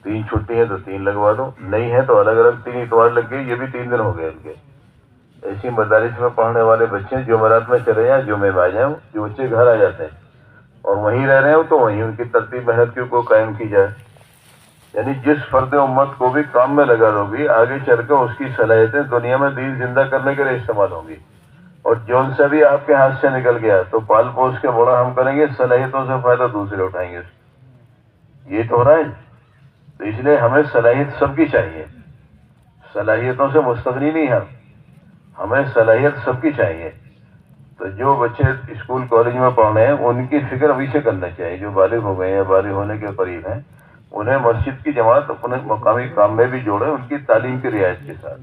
3 چھٹی ہے تو 3 لگوا دو, نہیں ہے تو الگ الگ 3 اتوار لگ گئے, یہ بھی 3 دن ہو گئے ان کے. ایسی مدارس میں پڑھنے والے بچے جمعرات میں چلے جائیں, جمعے میں آ جائیں. جو بچے گھر آ جاتے ہیں اور وہیں رہ رہے ہیں تو وہیں ان کی ترتیب محنت کو قائم کی جائے. یعنی جس فرد امت کو بھی کام میں لگا لو گی آگے چل کر اس کی صلاحیتیں دنیا میں دین زندہ کرنے کے لیے استعمال ہوں گی. اور جون سے بھی آپ کے ہاتھ سے نکل گیا تو پال پوس کے بڑا ہم کریں گے, صلاحیتوں سے فائدہ دوسرے اٹھائیں گے. یہ تو ہو رہا ہے. تو اس لیے ہمیں صلاحیت سب کی چاہیے, صلاحیتوں سے مستغنی نہیں ہے. ہمیں صلاحیت سب کی چاہیے. تو جو بچے اسکول کالج میں پڑھ رہے ہیں ان کی فکر ابھی سے کرنا چاہیے. جو بالغ ہو گئے ہیں, بالغ ہونے کے قریب ہیں, انہیں مسجد کی جماعت اپنے مقامی کام میں بھی جوڑے ان کی تعلیم کی رعایت کے ساتھ.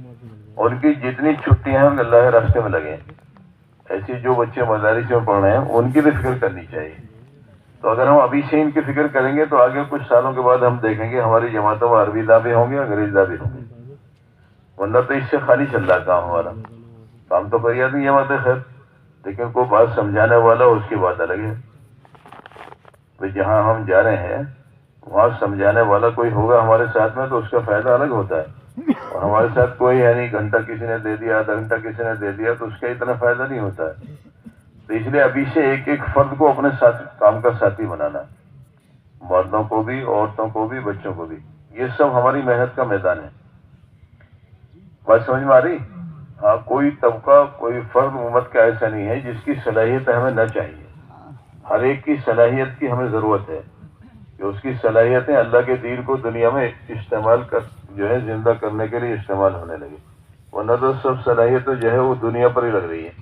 ان کی جتنی چھٹیاں ہیں اللہ کے راستے میں لگیں. ایسے جو بچے مدارس میں پڑھ رہے ہیں ان کی بھی فکر کرنی چاہیے. تو اگر ہم ابھی سے ان کی فکر کریں گے تو آگے کچھ سالوں کے بعد ہم دیکھیں گے ہماری جماعتوں میں عربی داں بھی ہوں گے, انگریزی داں بھی ہوں گے. ورنہ تو اس سے خالی چل رہا کام ہمارا. کام تو کر نہیں جماعت ہے خیر, لیکن کوئی بات سمجھانے والا اس کی بات الگ ہے. تو جہاں ہم جا رہے ہیں وہاں سمجھانے والا کوئی ہوگا ہمارے ساتھ میں تو اس کا فائدہ الگ ہوتا ہے. اور ہمارے ساتھ کوئی ہے نہیں, گھنٹہ کسی نے دے دیا, آدھا گھنٹہ کسی نے دے دیا, تو اس کا اتنا فائدہ نہیں ہوتا ہے. تو اس لیے ابھی سے ایک ایک فرد کو اپنے ساتھ کام کا ساتھی بنانا, مردوں کو بھی, عورتوں کو بھی, بچوں کو بھی. یہ سب ہماری محنت کا میدان ہے. بات سمجھ میں آ رہی؟ ہاں, کوئی طبقہ کوئی فرد امت کا ایسا نہیں ہے جس کی صلاحیت ہمیں نہ چاہیے. ہر ایک کی صلاحیت کی ہمیں ضرورت ہے کہ اس کی صلاحیتیں اللہ کے دین کو دنیا میں استعمال کر جو ہے زندہ کرنے کے لیے استعمال ہونے لگے. ورنہ تو سب صلاحیتیں جو ہے وہ دنیا پر ہی لگ رہی ہیں.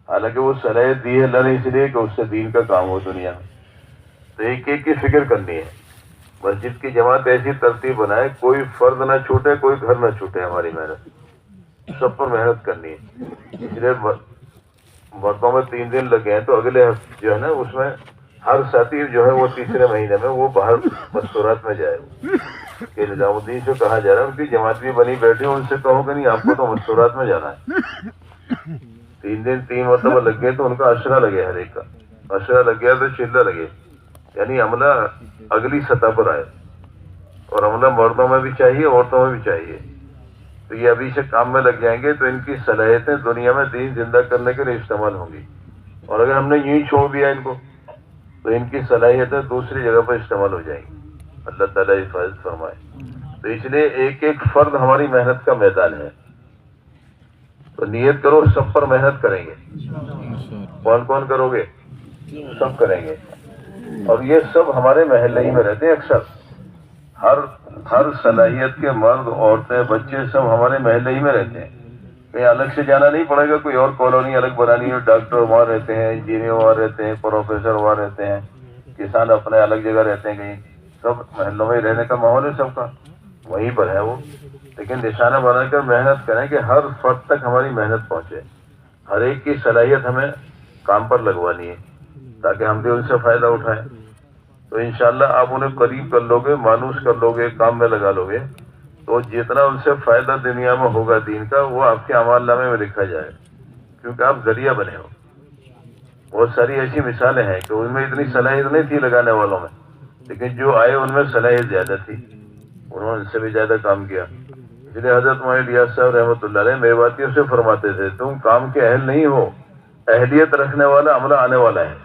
حالانکہ وہ صلاحیت دی ہے اللہ نے اس لیے کہ اس سے دین کا کام ہو دنیا میں. تو ایک ایک کی فکر کرنی ہے. مسجد کی جماعت ایسی ترتیب بنائے کوئی فرد نہ چھوٹے, کوئی گھر نہ چھوٹے. ہماری محنت سب پر محنت کرنی ہے. اس لیے مردوں میں 3 دن لگے ہیں تو اگلے جو ہے نا اس میں ہر ساتھی جو ہے وہ تیسرے مہینے میں وہ باہر مستورات میں جائے. کہ نظام الدین سے کہا جا رہا ہے ان کی جماعت بھی بنی بیٹھی, ان سے کہو کہ نہیں آپ کو تو مستورات میں جانا ہے. 3 دن 3 مرتبہ لگ گئے تو ان کا اشرا لگے, ہر ایک کا اشرا لگ گیا تو چلہ لگے. یعنی عملہ اگلی سطح پر آئے. اور عملہ مردوں میں بھی چاہیے, عورتوں میں بھی چاہیے. تو یہ ابھی سے کام میں لگ جائیں گے تو ان کی صلاحیتیں دنیا میں دین زندہ کرنے کے لیے استعمال ہوں گی. اور اگر ہم نے یوں ہی چھوڑ دیا ان کو تو ان کی صلاحیتیں دوسری جگہ پر استعمال ہو جائیں گی. اللہ تعالیٰ حفاظت فرمائے. تو اس لیے ایک ایک فرد ہماری محنت کا میدان ہے. تو نیت کرو سب پر محنت کریں گے. کون کون کرو گے؟ سب کریں گے. اور یہ سب ہمارے محلے ہی میں رہتے ہیں اکثر. ہر صلاحیت کے مرد, عورتیں, بچے سب ہمارے محلے ہی میں رہتے ہیں. کہیں الگ سے جانا نہیں پڑے گا, کوئی اور کالونی الگ بنانی ہے. ڈاکٹر وہاں رہتے ہیں, انجینئر وہاں رہتے ہیں, پروفیسر وہاں رہتے ہیں, کسان اپنے الگ جگہ رہتے ہیں. کہیں سب محلوں میں رہنے کا ماحول ہے سب کا, وہیں پر ہے وہ. لیکن نشانہ بنا کر محنت کریں کہ ہر فرد تک ہماری محنت پہنچے. ہر ایک کی صلاحیت ہمیں کام پر لگوانی ہے تاکہ ہم بھی ان سے فائدہ اٹھائیں. تو انشاءاللہ آپ انہیں قریب کر لو گے, مانوس کر لو گے, کام میں لگا لو گے تو جتنا ان سے فائدہ دنیا میں ہوگا دین کا وہ آپ کے اعمال نامے میں لکھا جائے، کیونکہ آپ ذریعہ بنے ہو۔ بہت ساری ایسی مثالیں ہیں کہ ان میں اتنی صلاحیت نہیں تھی لگانے والوں میں، لیکن جو آئے ان میں صلاحیت زیادہ تھی، انہوں نے ان سے بھی زیادہ کام کیا۔ اس لیے حضرت مولانا الیاس صاحب رحمۃ اللہ علیہ میواتیوں سے فرماتے تھے تم کام کے اہل نہیں ہو، اہلیت رکھنے والا عملہ آنے والا ہے،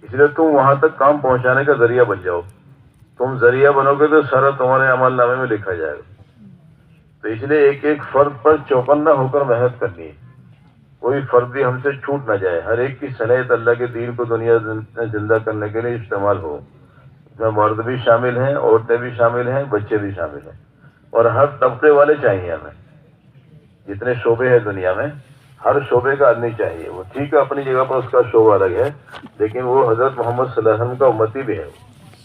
اس لیے تم وہاں تک کام پہنچانے کا ذریعہ بن جاؤ۔ تم ذریعہ بنو گے تو سارا تمہارے عمل نامے میں لکھا جائے گا۔ تو اس لیے ایک ایک فرد پر چوکنا ہو کر محنت کرنی ہے، کوئی فرد بھی ہم سے چھوٹ نہ جائے، ہر ایک کی صلاحیت اللہ کے دین کو دنیا میں زندہ کرنے کے لیے استعمال ہو۔ اس میں مرد بھی شامل ہیں، عورتیں بھی شامل ہیں، بچے بھی شامل ہیں، اور ہر طبقے والے چاہیے ہمیں۔ جتنے شعبے ہیں دنیا میں ہر شعبے کا آدمی چاہیے، وہ ٹھیک ہے اپنی جگہ پر اس کا شعبہ الگ ہے، لیکن وہ حضرت محمد صلی اللہ علیہ وسلم کا امتی بھی ہے،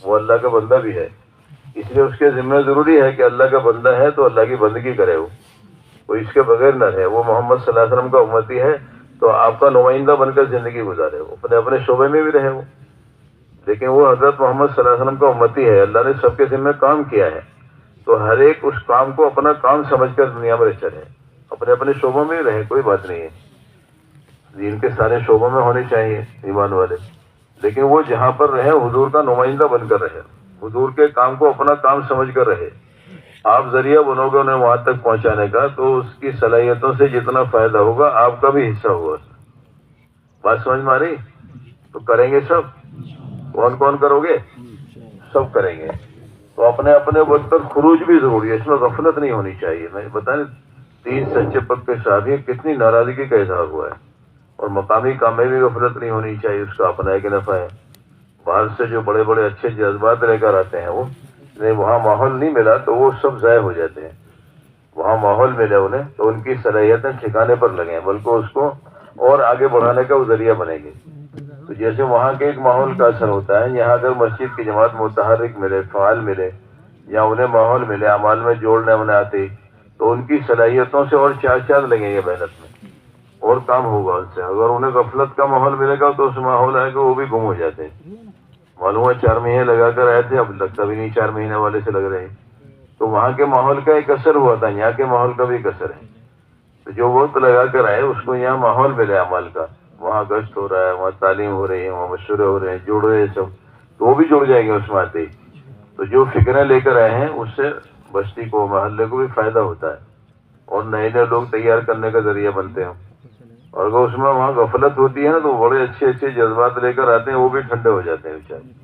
وہ اللہ کا بندہ بھی ہے۔ اس لیے اس کے ذمہ ضروری ہے کہ اللہ کا بندہ ہے تو اللہ کی بندگی کرے، وہ اس کے بغیر نہ رہے۔ وہ محمد صلی اللہ علیہ وسلم کا امتی ہے تو آپ کا نمائندہ بن کر زندگی گزارے، وہ اپنے اپنے شعبے میں بھی رہے وہ، لیکن وہ حضرت محمد صلی اللہ علیہ وسلم کا امتی ہے، اللہ نے سب کے ذمہ کام کیا ہے، تو ہر ایک اس کام کو اپنا کام سمجھ کر دنیا میں چلے، اپنے اپنے شعبوں میں رہے، کوئی بات نہیں ہے۔ دین کے سارے شعبوں میں ہونے چاہیے ایمان والے، لیکن وہ جہاں پر رہے حضور کا نمائندہ بن کر رہے، حضور کے کام کو اپنا کام سمجھ کر رہے۔ آپ ذریعہ بنو گے انہیں وہاں تک پہنچانے کا، تو اس کی صلاحیتوں سے جتنا فائدہ ہوگا آپ کا بھی حصہ ہوگا۔ بات سمجھ میں آ رہی؟ تو کریں گے سب، کون کون کرو گے؟ سب کریں گے۔ تو اپنے اپنے وقت پر خروج بھی ضروری ہے، اس میں غفلت نہیں ہونی چاہیے۔ میں بتائیں 3 سچے پکے شادی کتنی ناراضگی کا اظہار ہوا ہے، اور مقامی کام میں بھی غفلت نہیں ہونی چاہیے، اس کا اپنا ایک نفع ہے۔ باہر سے جو بڑے بڑے اچھے جذبات لے کر آتے ہیں وہ وہاں ماحول نہیں ملا تو وہ سب ضائع ہو جاتے ہیں۔ وہاں ماحول ملے انہیں تو ان کی صلاحیتیں ٹھکانے پر لگیں، بلکہ اس کو اور آگے بڑھانے کا وہ ذریعہ بنے گی۔ تو جیسے وہاں کے ایک ماحول کا اثر ہوتا ہے، یہاں اگر مسجد کی جماعت متحرک ملے، فعال ملے، یا انہیں ماحول ملے اعمال میں جوڑنے میں آتے، تو ان کی صلاحیتوں سے اور چار چار لگیں گے محنت میں، اور کام ہوگا ان سے۔ اگر انہیں غفلت کا ماحول ملے گا تو اس ماحول آئے گا وہ بھی گم ہو جاتے ہیں۔ معلوم ہے 4 مہینے لگا کر آئے تھے، اب لگتا بھی نہیں 4 مہینے والے سے لگ رہے ہیں۔ تو وہاں کے ماحول کا ایک اثر ہوا تھا، یہاں کے ماحول کا بھی ایک اثر ہے۔ تو جو وقت لگا کر آئے اس کو یہاں ماحول ملے عمل کا، وہاں گشت ہو رہا ہے، وہاں تعلیم ہو رہی ہے، وہاں مشورے ہو رہے ہیں، جڑ رہے ہیں سب، تو وہ بھی جڑ جائیں گے اس میں آتے ہی۔ تو جو فکریں لے کر آئے ہیں اس سے بستی کو، محلے کو بھی فائدہ ہوتا ہے، اور نئے نئے لوگ تیار کرنے کا ذریعہ بنتے ہیں۔ اور اگر اس میں وہاں غفلت ہوتی ہے نا تو بڑے اچھے اچھے جذبات لے کر آتے ہیں، وہ بھی ٹھنڈے ہو جاتے ہیں بیچارے۔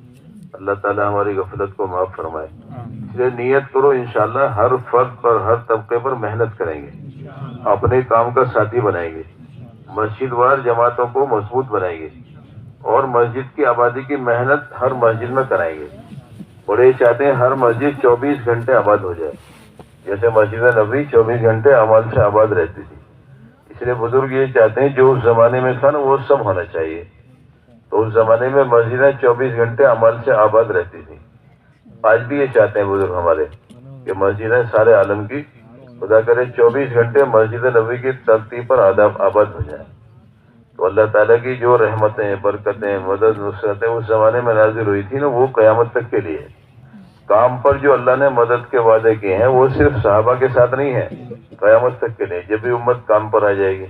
اللہ تعالیٰ ہماری غفلت کو معاف فرمائے۔ اس لیے نیت کرو انشاءاللہ ہر فرد پر، ہر طبقے پر محنت کریں گے، اپنے کام کا ساتھی بنائیں گے، مسجد وار جماعتوں کو مضبوط بنائیں گے، اور مسجد کی آبادی کی محنت ہر مسجد میں کرائیں گے۔ بڑے چاہتے ہیں ہر مسجد 24 گھنٹے آباد ہو جائے، جیسے مسجد نبوی 24 گھنٹے عمل سے آباد رہتی تھی۔ اس لیے بزرگ یہ چاہتے ہیں جو اس زمانے میں تھا نا وہ سب ہونا چاہیے۔ تو اس زمانے میں مسجدیں 24 گھنٹے عمل سے آباد رہتی تھی۔ آج بھی یہ چاہتے ہیں بزرگ ہمارے کہ مسجدیں سارے عالم کی خدا کرے 24 گھنٹے مسجد نبوی کی ترتیب پر آباد ہو جائیں۔ تو اللہ تعالیٰ کی جو رحمتیں، برکتیں، مدد، نصرتیں اس زمانے میں نازل ہوئی تھی نا وہ قیامت تک کے لیے۔ کام پر جو اللہ نے مدد کے وعدے کیے ہیں وہ صرف صحابہ کے ساتھ نہیں ہے، قیامت تک کے لیے جب بھی امت کام پر آ جائے گی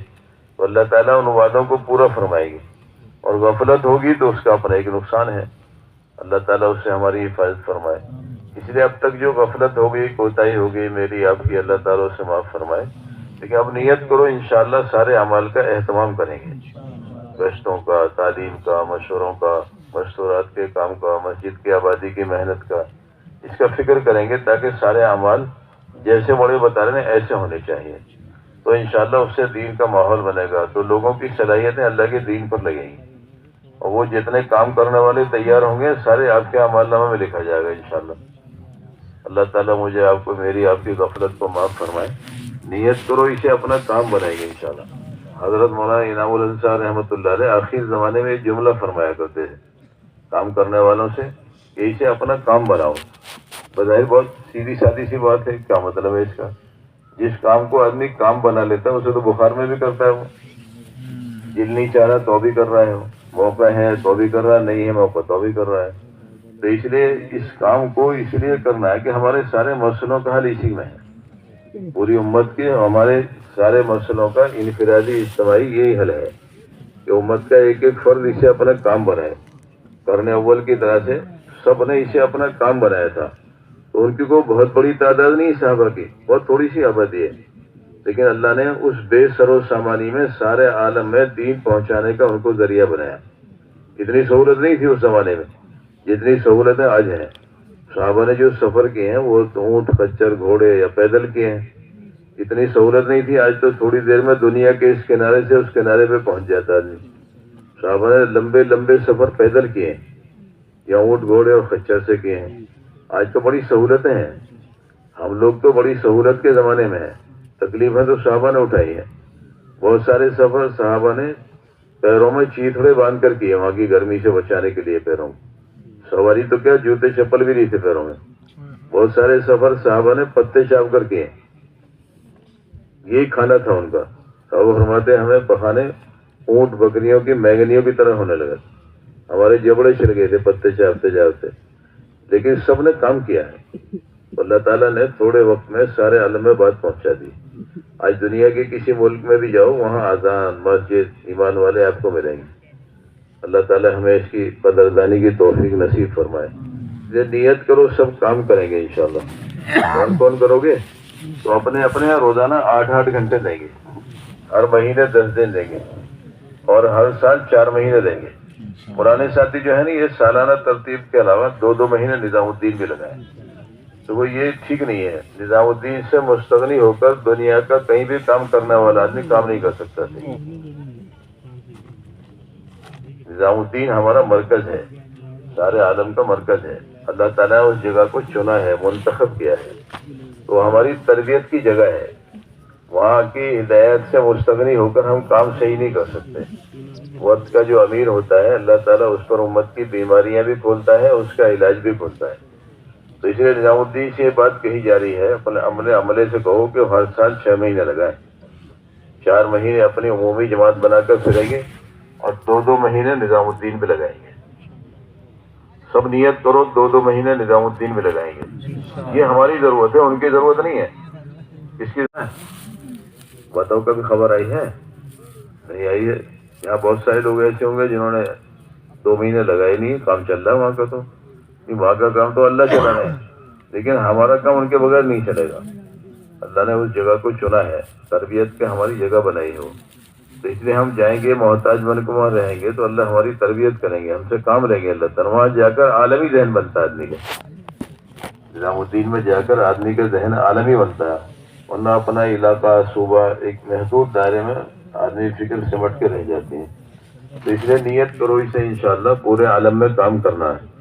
تو اللہ تعالیٰ ان وعدوں کو پورا فرمائے گی، اور غفلت ہوگی تو اس کا اپنا ایک نقصان ہے۔ اللہ تعالیٰ اس سے ہماری حفاظت فرمائے۔ اس لیے اب تک جو غفلت ہو گئی، کوتاہی ہو گئی میری آپ کی، اللہ تعالیٰ سے معاف فرمائے۔ لیکن اب نیت کرو انشاءاللہ سارے اعمال کا اہتمام کریں گے، گشتوں کا، تعلیم کا، مشوروں کا، مشورات کے کام کا، مسجد کی آبادی کی محنت کا، اس کا فکر کریں گے تاکہ سارے اعمال جیسے بڑے بتا رہے ہیں ایسے ہونے چاہیے۔ تو انشاءاللہ اس سے دین کا ماحول بنے گا، تو لوگوں کی صلاحیتیں اللہ کے دین پر لگیں گی، اور وہ جتنے کام کرنے والے تیار ہوں گے سارے آپ کے اعمال نامہ میں لکھا جائے گا انشاءاللہ۔ اللہ تعالیٰ مجھے آپ کو، میری آپ کی غفلت کو معاف فرمائے۔ نیت کرو اسے اپنا کام بنائے گے انشاءاللہ۔ حضرت مولانا انعام الحق صاحب رحمۃ اللہ علیہ آخر زمانے میں ایک جملہ فرمایا کرتے تھے کام کرنے والوں سے کہ اسے اپنا کام بناؤ۔ بظاہر بہت سیدھی سادی سی بات ہے، کیا مطلب ہے اس کا؟ جس کام کو آدمی کام بنا لیتا ہے اسے تو بخار میں بھی کرتا ہے، وہ دل نہیں چاہ رہا تو بھی کر رہا ہے، وہ موقع ہے تو بھی کر رہا ہے، نہیں ہے موقع تو بھی کر رہا ہے۔ تو اس لیے اس کام کو اس لیے کرنا ہے کہ ہمارے سارے مسئلوں کا حل اسی میں ہے۔ پوری امت کے ہمارے سارے مسئلوں کا انفرادی اجتماعی یہی حل ہے کہ امت کا ایک ایک فرد اسے اپنا کام بنائے. قرن اول کی طرح سے سب نے اسے اپنا کام بنایا تھا. تو ان کی کوئی بہت بڑی تعداد نہیں صحابہ کی، بہت تھوڑی سی آبادی ہے، لیکن اللہ نے اس بے سر و سامانی میں سارے عالم میں دین پہنچانے کا ان کو ذریعہ بنایا. اتنی سہولت نہیں تھی اس زمانے میں جتنی سہولتیں آج ہیں. صحابہ نے جو سفر کیے ہیں وہ اونٹ، خچر، گھوڑے یا پیدل کیے ہیں. اتنی سہولت نہیں تھی. آج تو تھوڑی دیر میں دنیا کے اس کنارے سے اس کنارے پہ پہنچ جاتا آدمی. صحابہ نے لمبے لمبے سفر پیدل کیے ہیں یا اونٹ، گھوڑے اور خچر سے کیے ہیں. آج تو بڑی سہولتیں ہیں. ہم لوگ تو بڑی سہولت کے زمانے میں ہیں. تکلیفیں تو صحابہ نے اٹھائی ہیں. بہت سارے سفر صحابہ نے پیروں میں چیتڑے باندھ کر کیے وہاں کی گرمی سے بچانے کے لیے. پیروں میں سواری تو کیا، جوتے چپل بھی نہیں تھے پیروں میں. بہت سارے سفر صحابہ نے پتے چاپ کر کیے. یہی کھانا تھا ان کا. صحابہ فرماتے ہمیں پخانے اونٹ بکریوں کی مینگنیوں کی طرح ہونے لگا. ہمارے جبڑے چھڑ گئے تھے پتے چاپتے چاپتے. لیکن سب نے کام کیا ہے. اللہ تعالیٰ نے تھوڑے وقت میں سارے عالم میں بات پہنچا دی. آج دنیا کے کسی ملک میں بھی جاؤ، وہاں اذان، مسجد، ایمان والے آپ کو ملیں گے. اللہ تعالیٰ ہمیں اس کی قدردانی کی توفیق نصیب فرمائے. یہ نیت کرو، سب کام کریں گے انشاءاللہ. کون کون کرو گے؟ تو اپنے اپنے روزانہ 8 گھنٹے دیں گے، ہر مہینے 10 دن دیں گے، اور ہر سال 4 مہینے دیں گے. پرانے ساتھی جو ہے نا، یہ سالانہ ترتیب کے علاوہ 2 مہینے نظام الدین بھی لگائیں. تو وہ یہ ٹھیک نہیں ہے. نظام الدین سے مستغنی ہو کر دنیا کا کہیں بھی کام کرنے والا آدمی کام نہیں کر سکتا. نظام الدین ہمارا مرکز ہے، سارے عالم کا مرکز ہے. اللہ تعالیٰ نے اس جگہ کو چنا ہے، منتخب کیا ہے. تو ہماری تربیت کی جگہ ہے. وہاں کی ہدایت سے مستغنی ہو کر ہم کام صحیح نہیں کر سکتے. وقت کا جو امیر ہوتا ہے اللہ تعالیٰ اس پر امت کی بیماریاں بھی کھولتا ہے، اس کا علاج بھی کھولتا ہے. تو اس لیے نظام الدین سے یہ بات کہی جا رہی ہے، اپنے عملے سے کہو کہ ہر سال 6 مہینے لگائیں. 4 مہینے اپنی عمومی جماعت بنا کر پھریں گے اور 2 مہینے نظام الدین بھی لگائیں گے. سب نیت کرو، 2 مہینے نظام الدین بھی لگائیں گے. یہ ہماری ضرورت ہے، ان کی ضرورت نہیں ہے. کس کی بتاؤ، کبھی خبر آئی ہے؟ نہیں آئی ہے. یہاں بہت سارے لوگ ایسے ہوں گے جنہوں نے 2 مہینے لگائے نہیں. کام چل رہا ہے وہاں کا. تو وہاں کا کام تو اللہ چلانا ہے، لیکن ہمارا کام ان کے بغیر نہیں چلے گا. اللہ نے اس جگہ کو چنا ہے، تربیت کے ہماری جگہ بنائی ہو. تو اس لیے ہم جائیں گے محتاج بن کے وہاں رہیں گے تو اللہ ہماری تربیت کریں گے، ہم سے کام لیں گے. اللہ تعالیٰ وہاں جا کر عالمی ذہن بنتا ہے آدمی کا. نظام الدین میں جا کر آدمی کا ذہن عالمی بنتا ہے. ورنہ اپنا علاقہ، صوبہ، ایک محدود دائرے میں آدمی فکر سمٹ کے رہ جاتی ہیں. تو اس لیے نیت کرو اسے انشاءاللہ پورے عالم میں کام کرنا ہے.